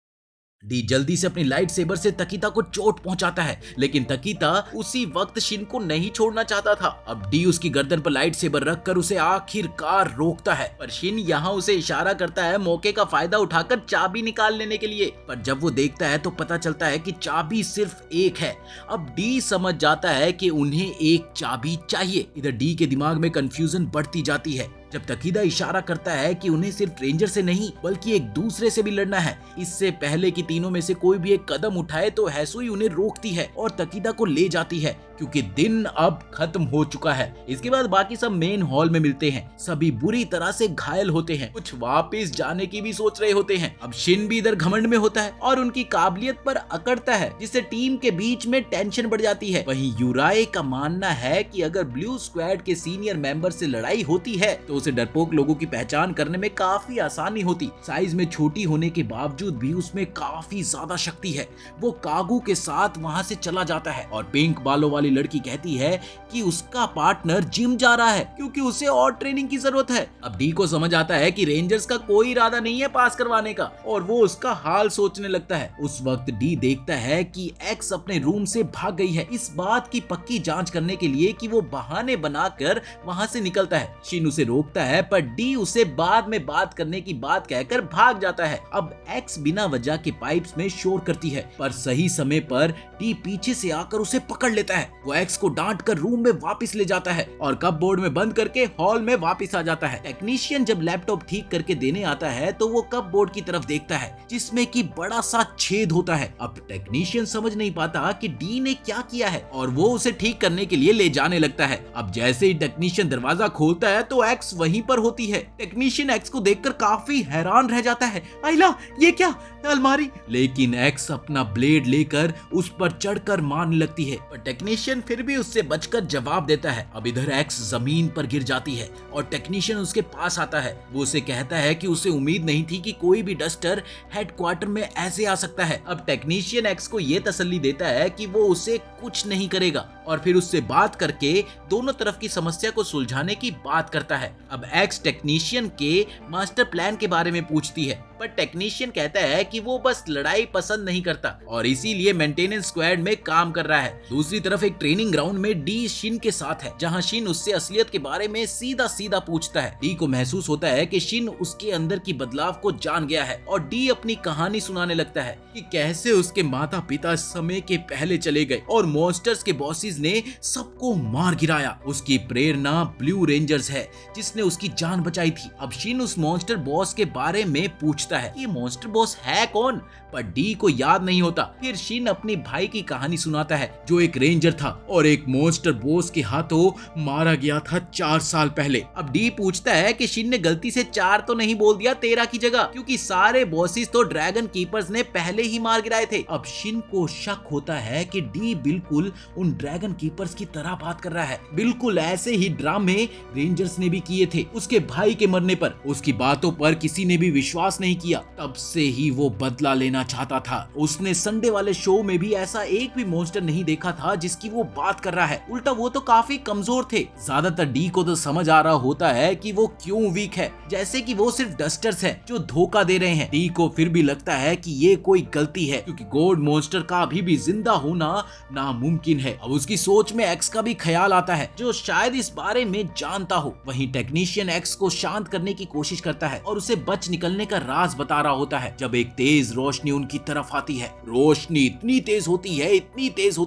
डी जल्दी से अपनी लाइट सेबर से तकीता को चोट पहुंचाता है, लेकिन तकीता उसी वक्त शिन को नहीं छोड़ना चाहता था। अब डी उसकी गर्दन पर लाइट सेबर रखकर उसे आखिरकार रोकता है, पर शिन यहाँ उसे इशारा करता है मौके का फायदा उठाकर चाबी निकाल लेने के लिए। पर जब वो देखता है तो पता चलता है कि चाबी सिर्फ एक है। अब डी समझ जाता है कि उन्हें एक चाबी चाहिए। इधर डी के दिमाग में कंफ्यूजन बढ़ती जाती है जब तकीदा इशारा करता है कि उन्हें सिर्फ रेंजर से नहीं बल्कि एक दूसरे से भी लड़ना है। इससे पहले कि तीनों में से कोई भी एक कदम उठाए तो हैसुई उन्हें रोकती है और तकीदा को ले जाती है, क्योंकि दिन अब खत्म हो चुका है। इसके बाद बाकी सब मेन हॉल में मिलते हैं। सभी बुरी तरह से घायल होते हैं, कुछ वापस जाने की भी सोच रहे होते हैं। अब शिन भी इधर घमंड में होता है और उनकी काबिलियत पर अकड़ता है, जिससे टीम के बीच में टेंशन बढ़ जाती है। वहीं यूराए का मानना है कि अगर ब्लू स्क्वाड के सीनियर मेंबर से लड़ाई होती है तो उसे डरपोक लोगों की पहचान करने में काफी आसानी होती। साइज में छोटी होने के बावजूद भी उसमें काफी ज्यादा शक्ति है। वो कागू के साथ वहां से चला जाता है और पिंक बालों वाली लड़की कहती है कि उसका पार्टनर जिम जा रहा है क्योंकि उसे और ट्रेनिंग की जरूरत है। अब डी को समझ आता है कि रेंजर्स का कोई इरादा नहीं है पास करवाने का और वो उसका हाल सोचने लगता है। उस वक्त डी देखता है कि एक्स अपने रूम से भाग गई है, इस बात की पक्की जांच करने के लिए कि वो बहाने बनाकर वहां से निकलता है। शिन उसे रोकता है पर डी उसे बाद में बात करने की बात कहकर भाग जाता है। अब एक्स बिना वजह के पाइप्स में शोर करती है, पर सही समय पर डी पीछे से आकर उसे पकड़ लेता है। वो एक्स को डांट कर रूम में वापस ले जाता है और कपबोर्ड में बंद करके हॉल में वापस आ जाता है। टेक्नीशियन जब लैपटॉप ठीक करके देने आता है तो वो कपबोर्ड की तरफ देखता है जिसमें कि बड़ा सा छेद होता है। अब टेक्नीशियन समझ नहीं पाता कि डी ने क्या किया है और वो उसे ठीक करने के लिए ले जाने लगता है। अब जैसे ही टेक्नीशियन दरवाजा खोलता है तो एक्स वहीं पर होती है। टेक्नीशियन एक्स को देखकर काफी हैरान रह जाता है। आइला, ये क्या अलमारी? लेकिन एक्स अपना ब्लेड लेकर उस पर चढ़कर मारने लगती है, पर टेक्नीशियन फिर भी उससे बचकर जवाब देता है। अब इधर एक्स जमीन पर गिर जाती है और टेक्नीशियन उसके पास आता है। वो उसे कहता है कि उसे उम्मीद नहीं थी कि कोई भी डस्टर हेडक्वार्टर में ऐसे आ सकता है। अब टेक्नीशियन एक्स को ये तसल्ली देता है कि वो उसे कुछ नहीं करेगा और फिर उससे बात करके दोनों तरफ की समस्या को सुलझाने की बात करता है। अब एक्स टेक्नीशियन के मास्टर प्लान के बारे में पूछती है, पर टेक्नीशियन कहता है कि वो बस लड़ाई पसंद नहीं करता और इसीलिए मेंटेनेंस स्क्वाड में काम कर रहा है। दूसरी तरफ एक ट्रेनिंग ग्राउंड में डी शिन के साथ है, जहां शिन उससे असलियत के बारे में सीधा सीधा पूछता है। डी को महसूस होता है कि शिन उसके अंदर की बदलाव को जान गया है और डी अपनी कहानी सुनाने लगता है कि कैसे उसके माता पिता समय के पहले चले गए और मॉन्स्टर्स के बॉसेस ने सबको मार गिराया। उसकी प्रेरणा ब्लू रेंजर्स है जिसने उसकी जान बचाई थी। अब शिन उस मॉन्स्टर बॉस के बारे में पूछता है, ये मॉन्स्टर बॉस है कौन? पर डी को याद नहीं होता। फिर शिन अपनी भाई की कहानी सुनाता है जो एक रेंजर था और एक मॉन्स्टर बॉस के हाथों मारा गया था 4 साल पहले। अब डी पूछता है कि शिन ने गलती से 4 तो नहीं बोल दिया 13 की जगह, क्योंकि सारे बॉसेस तो ड्रैगन कीपर्स ने पहले ही मार गिराए थे। अब शिन को शक होता है कि डी बिल्कुल उन ड्रैगन कीपर्स की तरह बात कर रहा है। बिल्कुल ऐसे ही ड्रामे रेंजर्स ने भी किए थे उसके भाई के मरने पर। उसकी बातों पर किसी ने भी विश्वास नहीं किया, तब से ही वो बदला लेना चाहता था। उसने संडे वाले शो में भी ऐसा एक भी मॉन्स्टर नहीं देखा था जिसकी वो बात कर रहा है। उल्टा वो तो काफी कमजोर थे। ज्यादातर डी को तो समझ आ रहा होता है कि वो क्यों वीक है, जैसे कि वो सिर्फ डस्टर्स है जो धोखा दे रहे हैं। डी को फिर भी लगता है कि ये कोई गलती है, क्योंकि गॉड मॉन्स्टर का अभी भी जिंदा होना नामुमकिन है। अब उसकी सोच में एक्स का भी ख्याल आता है जो शायद इस बारे में जानता हो। वहीं टेक्नीशियन एक्स को शांत करने की कोशिश करता है और उसे बच निकलने का राज बता रहा होता है जब एक तेज रोशनी उनकी तरफ आती है। रोशनी इतनी तेज होती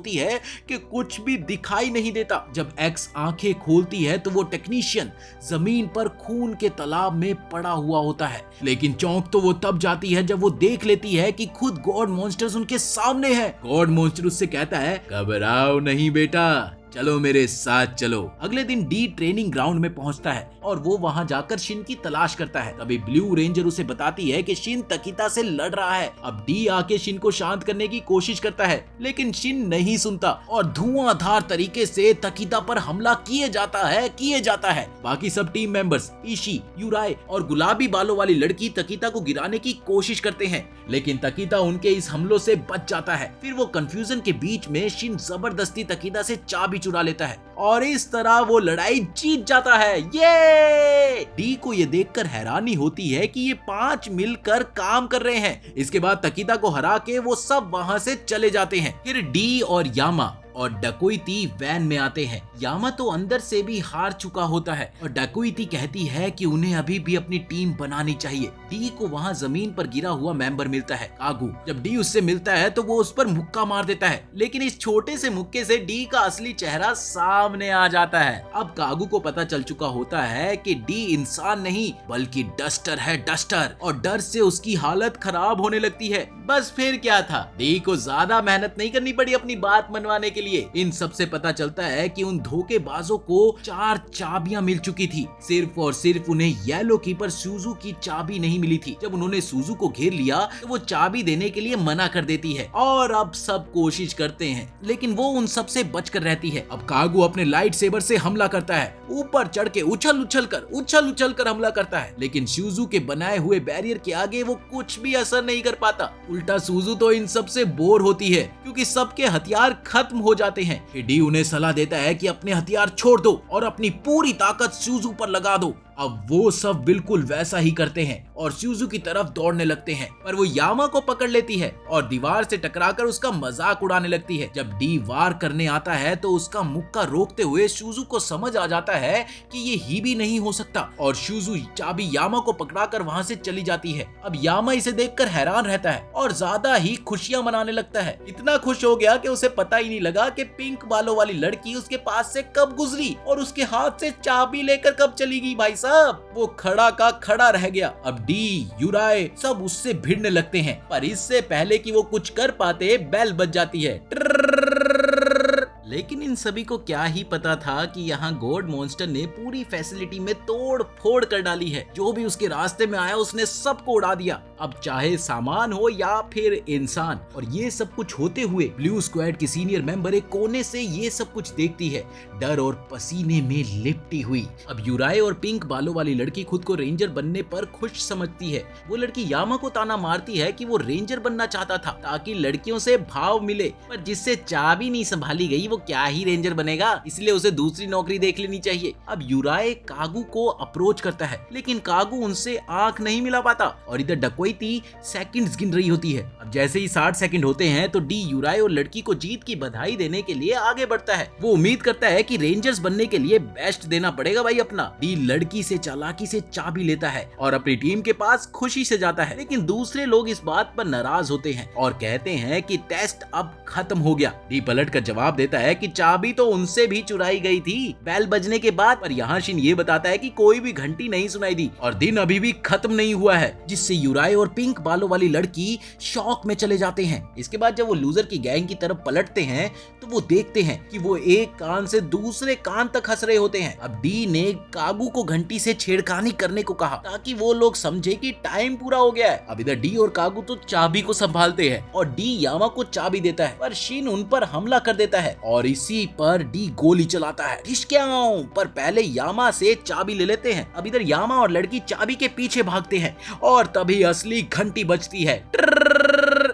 है कि कुछ भी दिखाई नहीं देता। जब एक्स आंखें खोलती है तो वो टेक्नीशियन जमीन पर खून के तालाब में पड़ा हुआ होता है। लेकिन चौंक तो वो तब जाती है जब वो देख लेती है कि खुद गॉड मॉन्स्टर्स उनके सामने है। गॉड मॉन्स्टर उससे कहता है, घबराओ नहीं बेटा, चलो मेरे साथ चलो। अगले दिन डी ट्रेनिंग ग्राउंड में पहुंचता है और वो वहां जाकर शिन की तलाश करता है। तभी ब्लू रेंजर उसे बताती है कि शिन तकीता से लड़ रहा है। अब डी आके शिन को शांत करने की कोशिश करता है, लेकिन शिन नहीं सुनता और धुआंधार तरीके से तकीता पर हमला किए जाता है। बाकी सब टीम मेंबर्स इशी, यूराए और गुलाबी बालों वाली लड़की तकीता को गिराने की कोशिश करते हैं, लेकिन तकीता उनके इस हमलों से बच जाता है। फिर वो कंफ्यूजन के बीच में शिन जबरदस्ती तकीता से चाबी चुरा लेता है और इस तरह वो लड़ाई जीत जाता है। ये डी को ये देखकर हैरानी होती है कि ये 5 मिलकर काम कर रहे हैं। इसके बाद तकीता को हरा के वो सब वहां से चले जाते हैं। फिर डी और यामा और डकोइती वैन में आते हैं। यामा तो अंदर से भी हार चुका होता है और डकोइती कहती है कि उन्हें अभी भी अपनी टीम बनानी चाहिए। डी को वहाँ जमीन पर गिरा हुआ मेंबर मिलता है, कागू। जब डी उससे मिलता है तो वो उस पर मुक्का मार देता है, लेकिन इस छोटे से मुक्के से डी का असली चेहरा सामने आ जाता है। अब कागू को पता चल चुका होता है कि डी इंसान नहीं बल्कि डस्टर है, डस्टर, और डर से उसकी हालत खराब होने लगती है। बस फिर क्या था, डी को ज्यादा मेहनत नहीं करनी पड़ी अपनी बात मनवाने के लिए। इन सब से पता चलता है कि उन धोखेबाजों को 4 चाबियां मिल चुकी थी, सिर्फ और सिर्फ उन्हें येलो कीपर सूजू की चाबी नहीं मिली थी। जब उन्होंने सूजू को घेर लिया तो वो चाबी देने के लिए मना कर देती है और अब सब कोशिश करते हैं, लेकिन वो उन सब से बचकर रहती है। अब कागू अपने लाइट सेबर से हमला करता है, ऊपर चढ़ के उछल उछल कर हमला करता है, लेकिन सूजू के बनाए हुए बैरियर के आगे वो कुछ भी असर नहीं कर पाता। उल्टा सूजू तो इन सब से बोर होती है क्योंकि सबके हथियार खत्म हो जाते हैं। डी उन्हें सलाह देता है कि अपने हथियार छोड़ दो और अपनी पूरी ताकत सूजू पर लगा दो। अब वो सब बिल्कुल वैसा ही करते हैं और सूजू की तरफ दौड़ने लगते हैं, पर वो यामा को पकड़ लेती है और दीवार से टकराकर उसका मजाक उड़ाने लगती है। जब डी वार करने आता है तो उसका मुक्का रोकते हुए सूजू को समझ आ जाता है कि ये ही भी नहीं हो सकता और सूजू चाबी यामा को पकड़ाकर वहां से चली जाती है। अब यामा इसे देखकर हैरान रहता है और ज्यादा ही खुशियां मनाने लगता है। इतना खुश हो गया कि उसे पता ही नहीं लगा कि पिंक बालों वाली लड़की उसके पास से कब गुजरी और उसके हाथ से चाबी लेकर कब चली गई। भाई साहब, वो खड़ा का खड़ा रह गया। अब डी, यूराए सब उससे भिड़ने लगते हैं, पर इससे पहले कि वो कुछ कर पाते बेल बज जाती है। लेकिन इन सभी को क्या ही पता था कि यहाँ गॉड मॉन्स्टर ने पूरी फैसिलिटी में तोड़ फोड़ कर डाली है। जो भी उसके रास्ते में आया उसने सबको उड़ा दिया, अब चाहे सामान हो या फिर इंसान। और ये सब कुछ होते हुए ब्लू स्क्वाड की सीनियर मेंबर एक कोने से ये सब कुछ देखती है, डर और पसीने में लिपटी हुई। अब यूराए और पिंक बालों वाली लड़की खुद को रेंजर बनने पर खुश समझती है। वो लड़की यामा को ताना मारती है कि वो रेंजर बनना चाहता था ताकि लड़कियों से भाव मिले, पर जिससे चाबी नहीं संभाली गई वो क्या ही रेंजर बनेगा, इसलिए उसे दूसरी नौकरी देख लेनी चाहिए। अब यूराए कागू को अप्रोच करता है, लेकिन कागू उनसे आंख नहीं मिला पाता और इधर डकोइती सेकंड्स गिन रही होती है। अब जैसे ही 60 सेकंड होते हैं तो डी यूराए और लड़की को जीत की बधाई देने के लिए आगे बढ़ता है। वो उम्मीद करता है कि रेंजर्स बनने के लिए बेस्ट देना पड़ेगा भाई अपना। डी लड़की से चालाकी से चाबी लेता है और अपनी टीम के पास खुशी से जाता है, लेकिन दूसरे लोग इस बात पर नाराज होते हैं और कहते हैं कि टेस्ट अब खत्म हो गया। डी पलट कर जवाब देता है कि चाबी तो उनसे भी चुराई गई थी बेल बजने के बाद, पर यहाँ शिन ये बताता है कि कोई भी घंटी नहीं सुनाई दी और दिन अभी भी खत्म नहीं हुआ है, जिससे यूराए और पिंक बालों वाली लड़की शॉक में चले जाते हैं। इसके बाद जब वो लूजर की गैंग की तरफ पलटते हैं तो वो देखते हैं कि वो एक कान से दूसरे कान तक हंस रहे होते हैं। अब डी ने कागू को घंटी से छेड़खानी करने को कहा ताकि वो लोग समझे कि टाइम पूरा हो गया है। अब इधर डी और कागू तो चाबी को संभालते हैं और डी यामा को चाबी देता है, पर शिन उन पर हमला कर देता है और इसी पर डी गोली चलाता है। पर पहले यामा से चाबी ले लेते हैं। अब इधर यामा और लड़की चाबी के पीछे भागते हैं और तभी असली घंटी बजती है।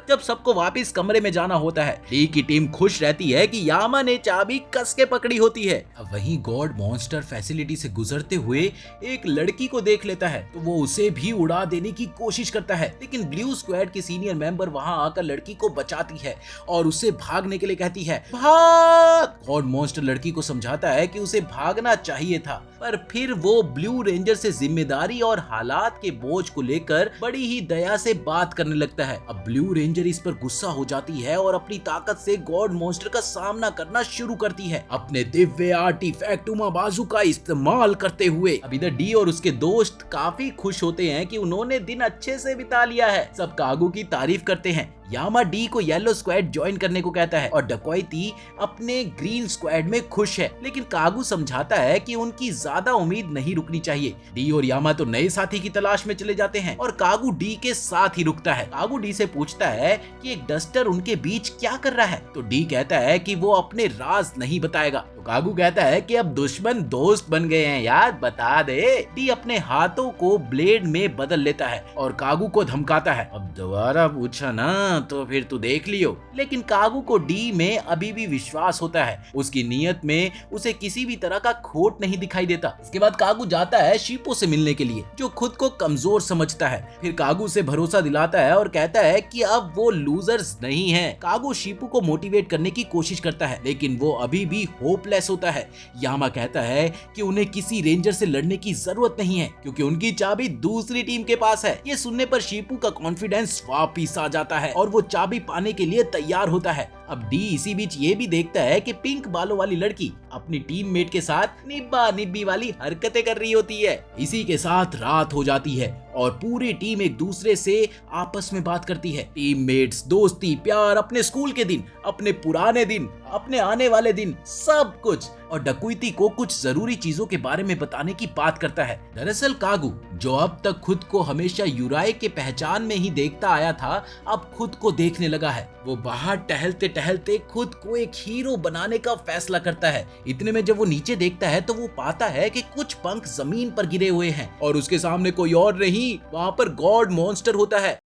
जब सबको वापस कमरे में जाना होता है, डी की टीम खुश रहती है कि यामा ने चाबी कस के पकड़ी होती है। अब वहीं गॉड मॉन्स्टर फैसिलिटी से गुजरते हुए एक लड़की को देख लेता है तो वो उसे भी उड़ा देने की कोशिश करता है, लेकिन ब्लू स्क्वाड की सीनियर मेंबर वहां आकर लड़की को बचाती है और उसे भागने के लिए कहती है, भाग। गॉड मॉन्स्टर लड़की को समझाता है कि उसे भागना चाहिए था, पर फिर वो ब्लू रेंजर से जिम्मेदारी और हालात के बोझ को लेकर बड़ी ही दया से बात करने लगता है। अब ब्लू रेंजर इस पर गुस्सा हो जाती है और अपनी ताकत से गॉड मॉन्स्टर का सामना करना शुरू करती है, अपने दिव्य आर्टिफैक्ट उमाबाजू का इस्तेमाल करते हुए। अब इधर डी और उसके दोस्त काफी खुश होते हैं कि उन्होंने दिन अच्छे से बिता लिया है। सब कागू की तारीफ करते हैं। यामा डी को येलो स्क्वाड ज्वाइन करने को कहता है और डकोइती अपने ग्रीन स्क्वाड में खुश है, लेकिन कागू समझाता है कि उनकी ज्यादा उम्मीद नहीं रुकनी चाहिए। डी और यामा तो नए साथी की तलाश में चले जाते हैं और कागू डी के साथ ही रुकता है। कागू डी से पूछता है कि एक डस्टर उनके बीच क्या कर रहा है, तो डी कहता है कि वो अपने राज नहीं बताएगा। तो कागू कहता है कि अब दुश्मन दोस्त बन गए हैं यार, बता दे। डी अपने हाथों को ब्लेड में बदल लेता है और कागू को धमकाता है, अब दोबारा पूछा ना तो फिर तू देख लियो। लेकिन कागू को डी में अभी भी विश्वास होता है, उसकी नीयत में उसे किसी भी तरह का खोट नहीं दिखाई देता। इसके बाद कागू जाता है शीपो से मिलने के लिए, जो खुद को कमजोर समझता है। फिर कागू से भरोसा दिलाता है और कहता है कि अब वो लूजर्स नहीं है। कागू शीपू को मोटिवेट करने की कोशिश करता है, लेकिन वो अभी भी होपलेस होता है। यामा कहता है कि उन्हें किसी रेंजर से लड़ने की जरूरत नहीं है, क्योंकि उनकी चाबी दूसरी टीम के पास है। ये सुनने पर शीपू का कॉन्फिडेंस वापिस आ जाता है और वो चाबी पाने के लिए तैयार होता है। अब डी इसी बीच ये भी देखता है कि पिंक बालों वाली लड़की अपनी टीममेट के साथ निब्बा निब्बी वाली हरकतें कर रही होती है। इसी के साथ रात हो जाती है और पूरी टीम एक दूसरे से आपस में बात करती है। टीममेट्स, दोस्ती, प्यार, अपने स्कूल के दिन, अपने पुराने दिन, अपने आने वाले दिन, सब कुछ। और डकुइती को कुछ जरूरी चीजों के बारे में बताने की बात करता है। दरअसल कागू, जो अब तक खुद को हमेशा यूराए के पहचान में ही देखता आया था, अब खुद को देखने लगा है। वो बाहर टहलते टहलते खुद को एक हीरो बनाने का फैसला करता है। इतने में जब वो नीचे देखता है तो वो पाता है कि कुछ पंख जमीन पर गिरे हुए हैं और उसके सामने कोई और नहीं, वहाँ पर गॉड मॉन्स्टर होता है।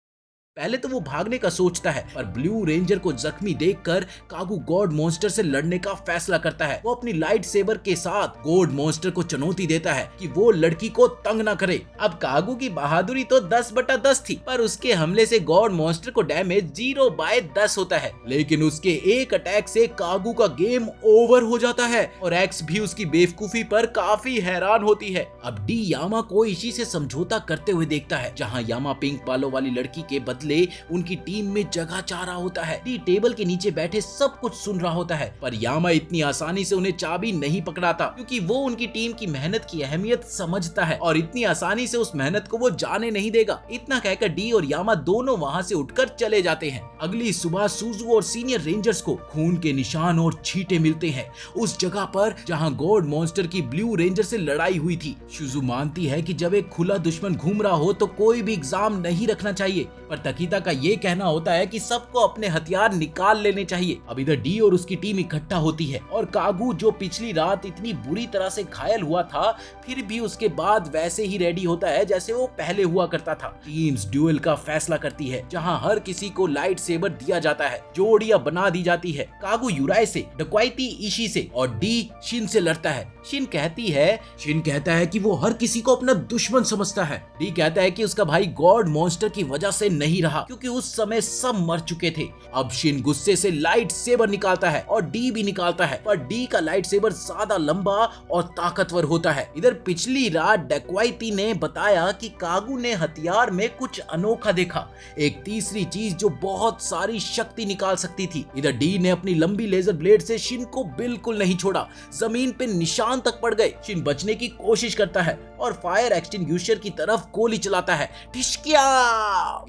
पहले तो वो भागने का सोचता है, पर ब्लू रेंजर को जख्मी देखकर कागू गॉड मॉन्स्टर से लड़ने का फैसला करता है। वो अपनी लाइट सेबर के साथ गॉड मॉन्स्टर को चुनौती देता है कि वो लड़की को तंग ना करे। अब कागू की बहादुरी तो 10/10 थी, पर उसके हमले से गॉड मॉन्स्टर को डैमेज 0/10 होता है। लेकिन उसके एक अटैक से कागू का गेम ओवर हो जाता है और एक्स भी उसकी बेवकूफी पर काफी हैरान होती है। अब डी यामा को इसी से समझौता करते हुए देखता है, जहाँ यामा पिंक बालों वाली लड़की के बदले उनकी टीम में जगह चाह रहा होता है। डी टेबल के नीचे बैठे सब कुछ सुन रहा होता है, पर यामा इतनी आसानी से उन्हें चाबी नहीं पकड़ाता, क्योंकि वो उनकी टीम की मेहनत की अहमियत समझता है और इतनी आसानी से उस मेहनत को वो जाने नहीं देगा। इतना कहकर डी और यामा दोनों वहाँ से उठकर चले जाते हैं। अगली सुबह सूजू और सीनियर रेंजर्स को खून के निशान और छींटे मिलते हैं उस जगह पर जहाँ गॉड मॉन्स्टर की ब्लू रेंजर से लड़ाई हुई थी। शुजू मानती है कि जब एक खुला दुश्मन घूम रहा हो तो कोई भी एग्जाम नहीं रखना चाहिए, पर तकीता का ये कहना होता है कि सबको अपने हथियार निकाल लेने चाहिए। अब इधर डी और उसकी टीम इकट्ठा होती है और कागू, जो पिछली रात इतनी बुरी तरह से घायल हुआ था, फिर भी उसके बाद वैसे ही रेडी होता है जैसे वो पहले हुआ करता था। टीम्स ड्यूएल का फैसला करती है, जहां हर किसी को लाइट सेबर दिया जाता है, जोड़ियां बना दी जाती है। कागू यूराए से, डक्वाइटी इशी से और डी शिन से लड़ता है। शिन कहता है कि वो हर किसी को अपना दुश्मन समझता है। डी कहता है कि उसका भाई गॉड मॉन्स्टर की वजह से नहीं रहा, क्योंकि उस समय सब मर चुके थे। अब शिन गुस्से से लाइट सेबर निकालता है और डी भी निकालता है, पर डी का लाइट सेबर ज्यादा लंबा और ताकतवर होता है। इधर पिछली रात डक्वाइटी ने बताया कि कागू ने हथियार में कुछ अनोखा देखा, एक तीसरी चीज जो बहुत सारी शक्ति निकाल सकती थी। इधर डी ने अपनी लंबी लेजर ब्लेड से शिन को बिल्कुल नहीं छोड़ा, जमीन पे निशान तक पड़ गए। शिन बचने की कोशिश करता है और फायर एक्सटिंग्विशर की तरफ गोली चलाता है। ठिशकिया!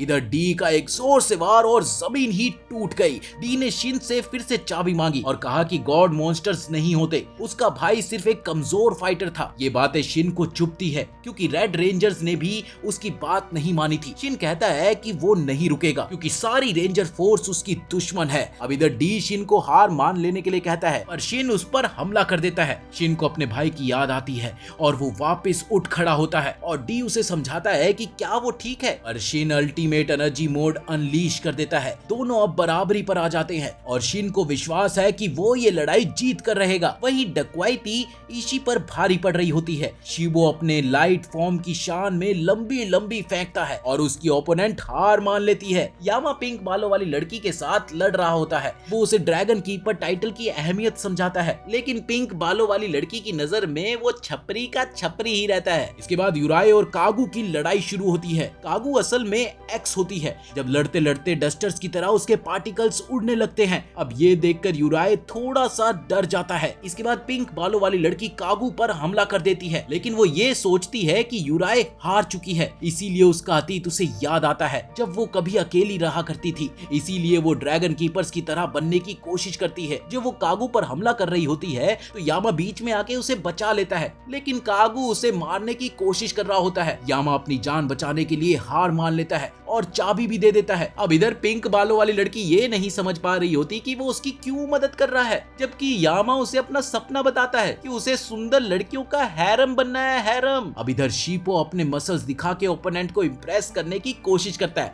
इधर डी का एक जोर से वार और जमीन ही टूट गई। डी ने शिन से फिर से चाबी मांगी और कहा कि गॉड मॉन्स्टर्स नहीं होते, उसका भाई सिर्फ एक कमजोर फाइटर था। ये बातें शिन को चुभती है, क्योंकि रेड रेंजर्स ने भी उसकी बात नहीं मानी थी। शिन कहता है कि वो नहीं रुकेगा, क्योंकि सारी रेंजर फोर्स उसकी दुश्मन है। अब इधर डी शिन को हार मान लेने के लिए कहता है, पर शिन उस पर हमला कर देता है। शिन को अपने भाई की याद आती है और वो वापस उठ खड़ा होता है और डी उसे समझाता है कि क्या वो ठीक है, पर Shin ultimate energy mode unleash कर देता है। दोनों अब बराबरी पर आ जाते हैं और शिन को विश्वास है कि वो ये लड़ाई जीत कर रहेगा। वहीं डक्वाइटी इशी पर भारी पड़ रही होती है। शिबो अपने लाइट फॉर्म की शान में लंबी लंबी फेंकता है और उसकी ओपोनेंट हार मान लेती है। यामा पिंक बालों वाली लड़की के साथ लड़ रहा होता है। वो उसे ड्रैगन कीपर टाइटल की अहमियत समझाता है, लेकिन पिंक बालों वाली लड़की की नजर में वो छपरी का छपरी ही रहता है। इसके बाद यूराए और कागू की लड़ाई शुरू होती है। कागू असल में एक्स होती है। जब लड़ते लड़ते डस्टर्स की तरह उसके पार्टिकल्स उड़ने लगते हैं। अब ये देखकर यूराए थोड़ा सा डर जाता है। इसके बाद पिंक बालों वाली लड़की कागू पर हमला कर देती है, लेकिन वो ये सोचती है कि यूराए हार चुकी है, इसीलिए उसका अतीत उसे याद आता है जब वो कभी अकेली रहा करती थी। इसीलिए वो ड्रैगन कीपर्स की तरह बनने की कोशिश करती है। जब वो कागू पर हमला कर रही होती है तो यामा बीच में आके उसे बचा लेता है, लेकिन कागू उसे मारने की कोशिश कर रहा होता है। यामा अपनी जान बचाने के लिए हार मान लेता है और चाबी भी दे देता है। अब इधर पिंक बालों वाली लड़की ये नहीं समझ पा रही होती कि वो उसकी क्यों मदद कर रहा है, जबकि यामा उसे अपना सपना बताता है कि उसे सुंदर लड़कियों का हैरम बनना है, हैरम। अब इधर शीपो अपने मसल्स दिखा के ओपोनेंट को इम्प्रेस करने की कोशिश करता है,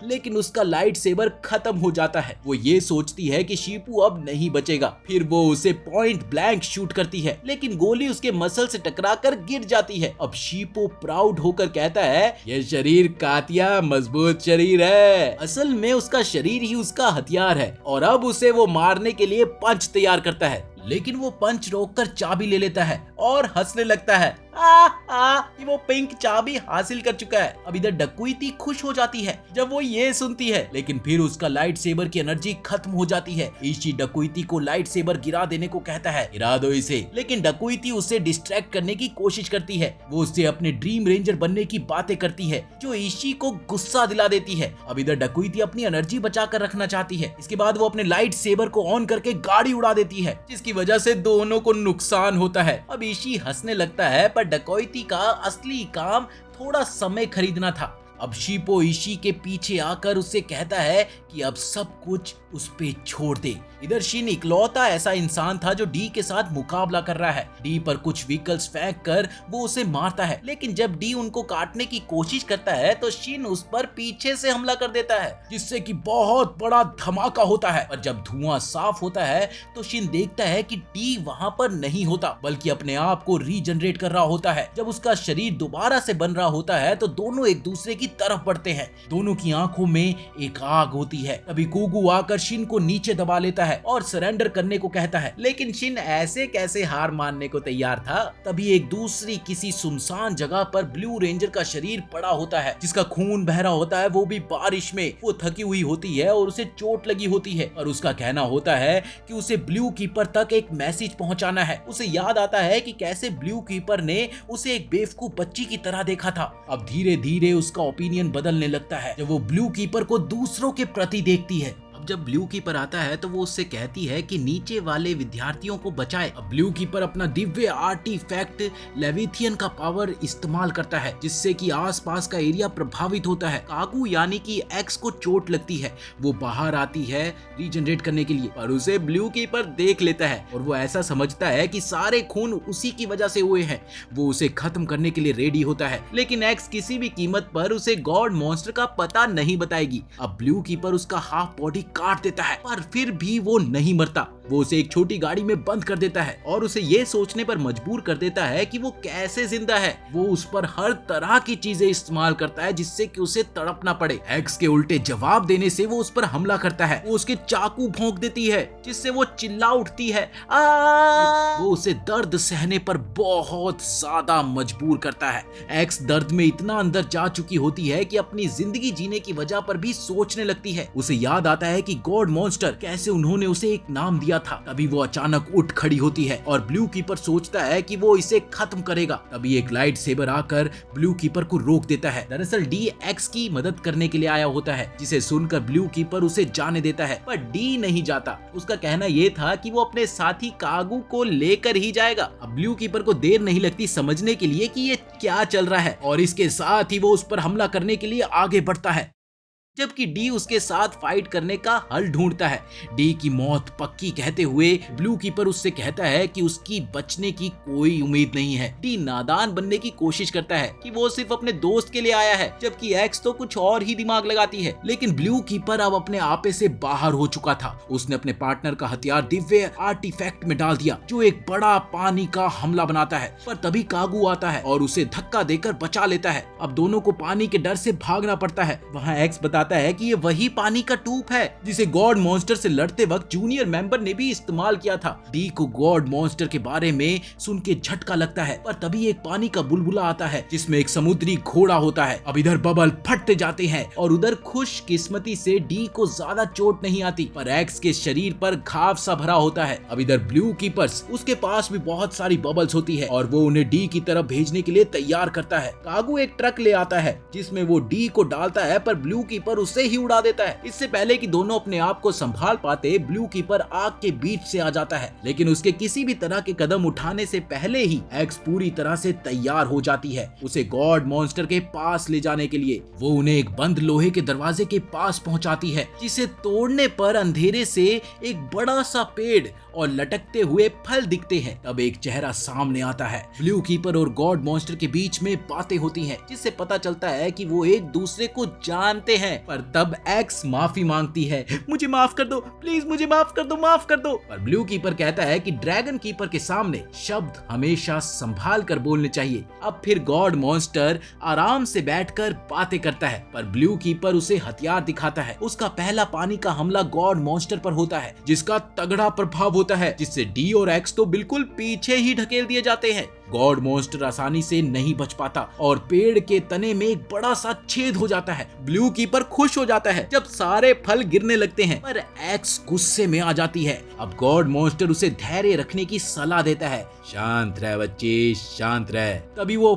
लेकिन उसका लाइट सेबर खत्म हो जाता है। वो ये सोचती है कि शीपू अब नहीं बचेगा, फिर वो उसे पॉइंट ब्लैंक शूट करती है, लेकिन गोली उसके मसल से टकराकर गिर जाती है। अब शीपो प्राउड होकर कहता है, ये शरीर कातिया मजबूत शरीर है। असल में उसका शरीर ही उसका हथियार है और अब उसे वो मारने के लिए पंच तैयार करता है, लेकिन वो पंच रोककर चाबी ले लेता है और हंसने लगता है कि वो पिंक चाबी हासिल कर चुका है। अब इधर डकुइती खुश हो जाती है जब वो ये सुनती है, लेकिन फिर उसका लाइट सेबर की एनर्जी खत्म हो जाती है। इशी डकुइती को लाइट सेबर गिरा देने को कहता है, गिरा दो इसे, लेकिन डकुइती उसे डिस्ट्रैक्ट करने की कोशिश करती है। वो उससे अपने ड्रीम रेंजर बनने की बातें करती है जो इशी को गुस्सा दिला देती है। अब इधर डकुइती अपनी एनर्जी बचा कर रखना चाहती है। इसके बाद वो अपने लाइट सेबर को ऑन करके गाड़ी उड़ा देती है, जिसकी वजह से दोनों को नुकसान होता है। अब इशी हंसने लगता है, पर डकैती का असली काम थोड़ा समय खरीदना था। अब शीपो इशी के पीछे आकर उससे कहता है कि अब सब कुछ उस पे छोड़ दे। इधर शिन इकलौता ऐसा इंसान था जो डी के साथ मुकाबला कर रहा है। डी पर कुछ व्हीकल्स फेंक कर वो उसे मारता है, लेकिन जब डी उनको काटने की कोशिश करता है तो शिन उस पर पीछे से हमला कर देता है, जिससे कि बहुत बड़ा धमाका होता है। और जब धुआं साफ होता है तो शिन देखता है कि डी वहां पर नहीं होता, बल्कि अपने आप को रीजनरेट कर रहा होता है। जब उसका शरीर दोबारा से बन रहा होता है तो दोनों एक दूसरे की तरफ बढ़ते हैं। दोनों की आंखों में एक आग होती है। तभी कुगू आकर शिन को नीचे दबा लेता है और सरेंडर करने को कहता है, लेकिन शिन ऐसे कैसे हार मानने को तैयार था। तभी एक दूसरी किसी सुनसान जगह पर ब्लू रेंजर का शरीर पड़ा होता है, जिसका खून बह रहा होता है, वो भी बारिश में। वो थकी हुई होती है और उसे चोट लगी होती है, और उसका कहना होता है कि उसे ब्लू कीपर तक एक मैसेज पहुंचाना है। उसे याद आता है कि कैसे ब्लू कीपर ने उसे एक बेवकूफ बच्ची की तरह देखा था। अब धीरे धीरे उसका ओपिनियन बदलने लगता है जब वो ब्लू कीपर को दूसरों के प्रति देखती है। अब जब ब्लू कीपर आता है तो वो उससे कहती है कि नीचे वाले विद्यार्थियों को बचाए। अब ब्लू कीपर अपना दिव्य आर्टिफैक्ट लेविथियन का पावर इस्तेमाल करता है, जिससे कि आसपास का एरिया प्रभावित होता है। कागू यानी कि एक्स को चोट लगती है। वो बाहर आती है रीजनरेट करने के लिए, पर उसे ब्लू कीपर देख लेता है और वो ऐसा समझता है कि सारे खून उसी की वजह से हुए हैं। वो उसे खत्म करने के लिए रेडी होता है, लेकिन एक्स किसी भी कीमत पर उसे गॉड मॉन्स्टर का पता नहीं बताएगी। अब ब्लू कीपर उसका हाफ बॉडी काट देता है, पर फिर भी वो नहीं मरता। वो उसे एक छोटी गाड़ी में बंद कर देता है और उसे ये सोचने पर मजबूर कर देता है कि वो कैसे जिंदा है। वो उस पर हर तरह की चीजें इस्तेमाल करता है जिससे कि उसे तड़पना पड़े। एक्स के उल्टे जवाब देने से वो उस पर हमला करता है। वो उसके चाकू भोंक देती है, जिससे वो चिल्ला उठती है। वो उसे दर्द सहने पर बहुत ज्यादा मजबूर करता है। एक्स दर्द में इतना अंदर जा चुकी होती है कि अपनी जिंदगी जीने की वजह पर भी सोचने लगती है। उसे याद आता है कि गॉड मॉन्स्टर कैसे उन्होंने उसे एक नाम दिया था। तभी वो अचानक उठ खड़ी होती है और ब्लू कीपर सोचता है कि वो इसे खत्म करेगा। तभी एक लाइट सेबर आकर ब्लू कीपर को रोक देता है। दरअसल डी एक्स की मदद करने के लिए आया होता है, जिसे सुनकर ब्लू कीपर उसे जाने देता है, पर डी नहीं जाता। उसका कहना यह था कि वो अपने साथी कागू को लेकर ही जाएगा। अब ब्लू कीपर को देर नहीं लगती समझने के लिए कि ये क्या चल रहा है, और इसके साथ ही वो उस पर हमला करने के लिए आगे बढ़ता है, जबकि डी उसके साथ फाइट करने का हल ढूंढता है। डी की मौत पक्की कहते हुए ब्लू कीपर उससे कहता है कि उसकी बचने की कोई उम्मीद नहीं है। डी नादान बनने की कोशिश करता है कि वो सिर्फ अपने दोस्त के लिए आया है, जबकि एक्स तो कुछ और ही दिमाग लगाती है। लेकिन ब्लू कीपर अब अपने आपे से बाहर हो चुका था। उसने अपने पार्टनर का हथियार दिव्य आर्टिफैक्ट में डाल दिया, जो एक बड़ा पानी का हमला बनाता है। पर तभी कागू आता है और उसे धक्का देकर बचा लेता है। अब दोनों को पानी के डर से भागना पड़ता है। वहाँ एक्स बताता है कि ये वही पानी का ट्यूब है जिसे गॉड मॉन्स्टर से लड़ते वक्त जूनियर मेंबर ने भी इस्तेमाल किया था। डी को गॉड मॉन्स्टर के बारे में सुन के झटका लगता है, पर तभी एक पानी का बुलबुला आता है जिसमें एक समुद्री घोड़ा होता है। अब इधर बबल फटते जाते हैं और उधर खुशकिस्मती से डी को ज्यादा चोट नहीं आती, पर एक्स के शरीर पर घाव सा भरा होता है। अब इधर ब्लू कीपर्स, उसके पास भी बहुत सारी बबल्स होती है और वो उन्हें डी की तरफ भेजने के लिए तैयार करता है। कागू एक ट्रक ले आता है जिसमें वो डी को डालता है, पर ब्लू कीपर कीपर उसे ही उड़ा देता है। इससे पहले कि दोनों अपने आप को संभाल पाते, ब्लू कीपर आग के बीच से आ जाता है, लेकिन उसके किसी भी तरह के कदम उठाने से पहले ही एक्स पूरी तरह से तैयार हो जाती है उसे गॉड मॉन्स्टर के पास ले जाने के लिए। वो उन्हें एक बंद लोहे के दरवाजे के पास पहुंचाती है, जिसे तोड़ने पर अंधेरे से एक बड़ा सा पेड़ और लटकते हुए फल दिखते हैं। तब एक चेहरा सामने आता है। ब्लू कीपर और गॉड मॉन्स्टर के बीच में बातें होती हैं, जिससे पता चलता है कि वो एक दूसरे को जानते हैं। पर तब एक्स माफी मांगती है, मुझे माफ कर दो प्लीज, मुझे माफ कर दो, माफ कर दो। पर ब्लू कीपर कहता है कि ड्रैगन कीपर के सामने शब्द हमेशा संभाल कर बोलने चाहिए। अब फिर गॉड मॉन्स्टर आराम से बैठकर बातें करता है, पर ब्लू कीपर उसे हथियार दिखाता है। उसका पहला पानी का हमला गॉड मॉन्स्टर पर होता है, जिसका तगड़ा प्रभाव होता है, जिससे डी और एक्स तो बिल्कुल पीछे ही ढकेल दिए जाते हैं। गॉड मॉन्स्टर आसानी से नहीं बच पाता और पेड़ के तने में एक बड़ा सा छेद हो जाता है। ब्लू कीपर खुश हो जाता है जब सारे फल गिरने लगते हैं, पर एक्स गुस्से में आ जाती है। अब गॉड मॉन्स्टर उसे धैर्य रखने की सलाह देता है, शांत रह बच्चे, शांत रह। तभी वो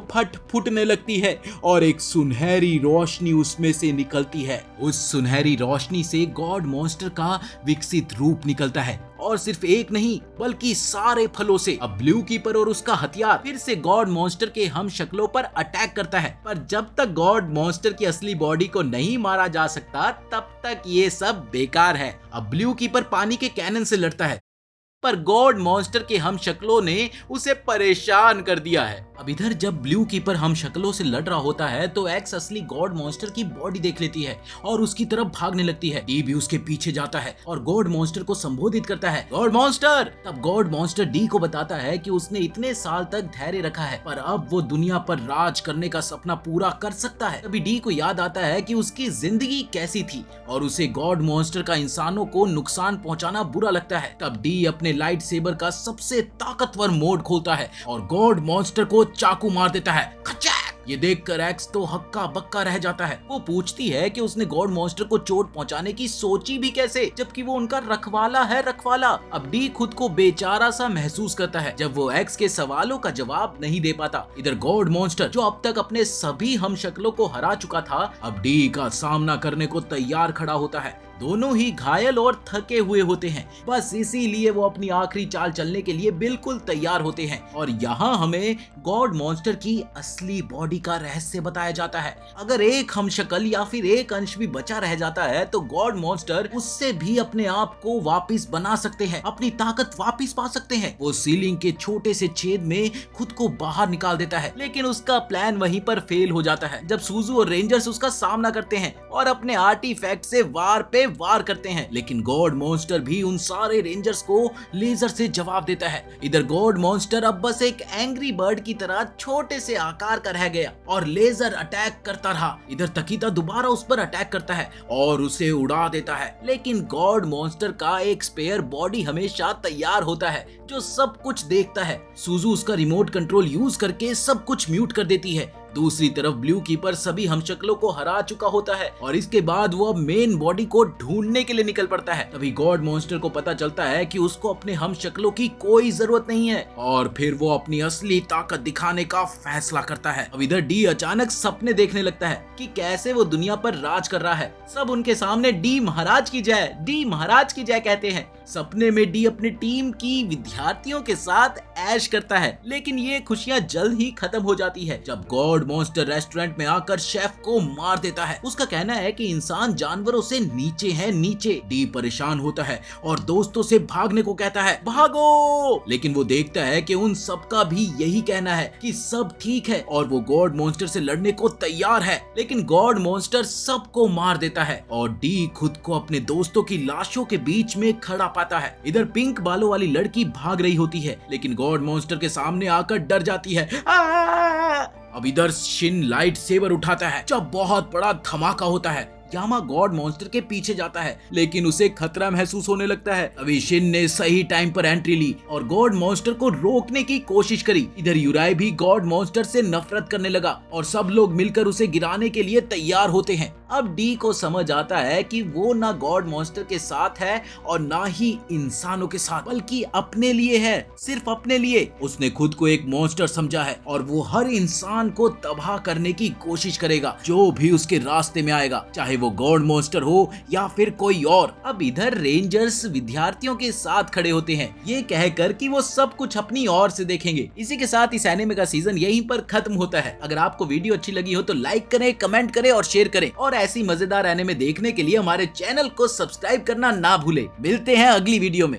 फूटने लगती है और एक सुनहरी रोशनी उसमें से निकलती है। उस सुनहरी रोशनी से गॉड मॉन्स्टर का विकसित रूप निकलता है, और सिर्फ एक नहीं बल्कि सारे फलों से। अब ब्लू कीपर और उसका हथियार फिर से गॉड मॉन्स्टर के हम शक्लों पर अटैक करता है, पर जब तक गॉड मॉन्स्टर की असली बॉडी को नहीं मारा जा सकता तब तक ये सब बेकार है। अब ब्लू कीपर पानी के कैनन से लड़ता है, पर गॉड मॉन्स्टर के हम शक्लों ने उसे परेशान कर दिया है। अब इधर जब ब्लू कीपर हम शक्लों से लड़ रहा होता है तो एक्स असली गॉड मॉन्स्टर की बॉडी देख लेती है और उसकी तरफ भागने लगती है। डी भी उसके पीछे जाता है और गॉड मॉन्स्टर को संबोधित करता है, गॉड मॉन्स्टर। तब गॉड मॉन्स्टर डी को बताता है कि उसने इतने साल तक धैर्य रखा है, पर अब वो दुनिया पर राज करने का सपना पूरा कर सकता है। तभी डी को याद आता है कि उसकी जिंदगी कैसी थी और उसे गॉड मॉन्स्टर का इंसानों को नुकसान पहुंचाना बुरा लगता है। तब डी अपने लाइट सेबर का सबसे ताकतवर मोड खोलता है और गॉड मॉन्स्टर को चाकू मार देता है। खचैक! ये देखकर एक्स तो हक्का बक्का रह जाता है। वो पूछती है कि उसने गॉड मॉन्स्टर को चोट पहुंचाने की सोची भी कैसे, जबकि वो उनका रखवाला है, रखवाला। अब डी खुद को बेचारा सा महसूस करता है जब वो एक्स के सवालों का जवाब नहीं दे पाता। इधर गॉड मॉन्स्टर जो अब तक अपने सभी हम शक्लों को हरा चुका था, अब डी का सामना करने को तैयार खड़ा होता है। दोनों ही घायल और थके हुए होते हैं, बस इसीलिए वो अपनी आखिरी चाल चलने के लिए बिल्कुल तैयार होते हैं। और यहाँ हमें गॉड मॉन्स्टर की असली बॉडी का रहस्य बताया जाता है। अगर एक हमशक्ल या फिर एक अंश भी बचा रह जाता है तो गॉड मॉन्स्टर उससे भी अपने आप को वापस बना सकते हैं, अपनी ताकत वापस पा सकते हैं। वो सीलिंग के छोटे से छेद में खुद को बाहर निकाल देता है, लेकिन उसका प्लान वहीं पर फेल हो जाता है जब सूजू और रेंजर्स उसका सामना करते हैं और अपने आर्टिफैक्ट से वार पे वार करते हैं। लेकिन गॉड मॉन्स्टर भी उन सारे रेंजर्स को लेजर से जवाब देता है। इधर गॉड मॉन्स्टर अब बस एक एंग्री बर्ड की तरह छोटे से आकार का रह गया और लेजर अटैक करता रहा। इधर तकीता दोबारा उस पर अटैक करता है और उसे उड़ा देता है, लेकिन गॉड मॉन्स्टर का एक स्पेयर बॉडी हमेशा तैयार होता है जो सब कुछ देखता है। सूजू उसका रिमोट कंट्रोल यूज करके सब कुछ म्यूट कर देती है। दूसरी तरफ ब्लू कीपर सभी हमशक्लों को हरा चुका होता है और इसके बाद वो अब मेन बॉडी को ढूंढने के लिए निकल पड़ता है। तभी गॉड मॉन्स्टर को पता चलता है कि उसको अपने हमशक्लों की कोई जरूरत नहीं है और फिर वो अपनी असली ताकत दिखाने का फैसला करता है। अब इधर डी अचानक सपने देखने लगता है कि कैसे वो दुनिया पर राज कर रहा है। सब उनके सामने डी महाराज की जय, डी महाराज की जय कहते हैं। सपने में डी अपनी टीम की विद्यार्थियों के साथ ऐश करता है, लेकिन ये खुशियां जल्द ही खत्म हो जाती है जब गॉड मॉन्स्टर रेस्टोरेंट में आकर शेफ को मार देता है। उसका कहना है कि इंसान जानवरों से नीचे है, नीचे। डी परेशान होता है और दोस्तों से भागने को कहता है, भागो। लेकिन वो देखता है कि उन सबका भी यही कहना है कि सब ठीक है और वो गॉड मॉन्स्टर से लड़ने को तैयार है। लेकिन गॉड मॉन्स्टर सबको मार देता है और डी खुद को अपने दोस्तों की लाशों के बीच में खड़ा पाता है। इधर पिंक बालों वाली लड़की भाग रही होती है, लेकिन गॉड मॉन्स्टर के सामने आकर डर जाती है। अब इधर शिन लाइट सेवर उठाता है जब बहुत बड़ा धमाका होता है। यामा गॉड मॉन्स्टर के पीछे जाता है, लेकिन उसे खतरा महसूस होने लगता है। अभी शिन ने सही टाइम पर एंट्री ली और गॉड मॉन्स्टर को रोकने की कोशिश करी। इधर यूराई भी गॉड मॉन्स्टर से नफरत करने लगा और सब लोग मिलकर उसे गिराने के लिए तैयार होते हैं। अब डी को समझ आता है कि वो ना गॉड मॉन्स्टर के साथ है और ना ही इंसानों के साथ, बल्कि अपने लिए है, सिर्फ अपने लिए। उसने खुद को एक मॉन्स्टर समझा है और वो हर इंसान को तबाह करने की कोशिश करेगा जो भी उसके रास्ते में आएगा, चाहे वो गॉड मॉन्स्टर हो या फिर कोई और। अब इधर रेंजर्स विद्यार्थियों के साथ खड़े होते हैं, ये कहकर कि वो सब कुछ अपनी ओर से देखेंगे। इसी के साथ इस एनिमे का सीजन यहीं पर खत्म होता है। अगर आपको वीडियो अच्छी लगी हो तो लाइक करें, कमेंट करें और शेयर करें, और ऐसी मजेदार एनिमे देखने के लिए हमारे चैनल को सब्सक्राइब करना ना भूलें। मिलते हैं अगली वीडियो में।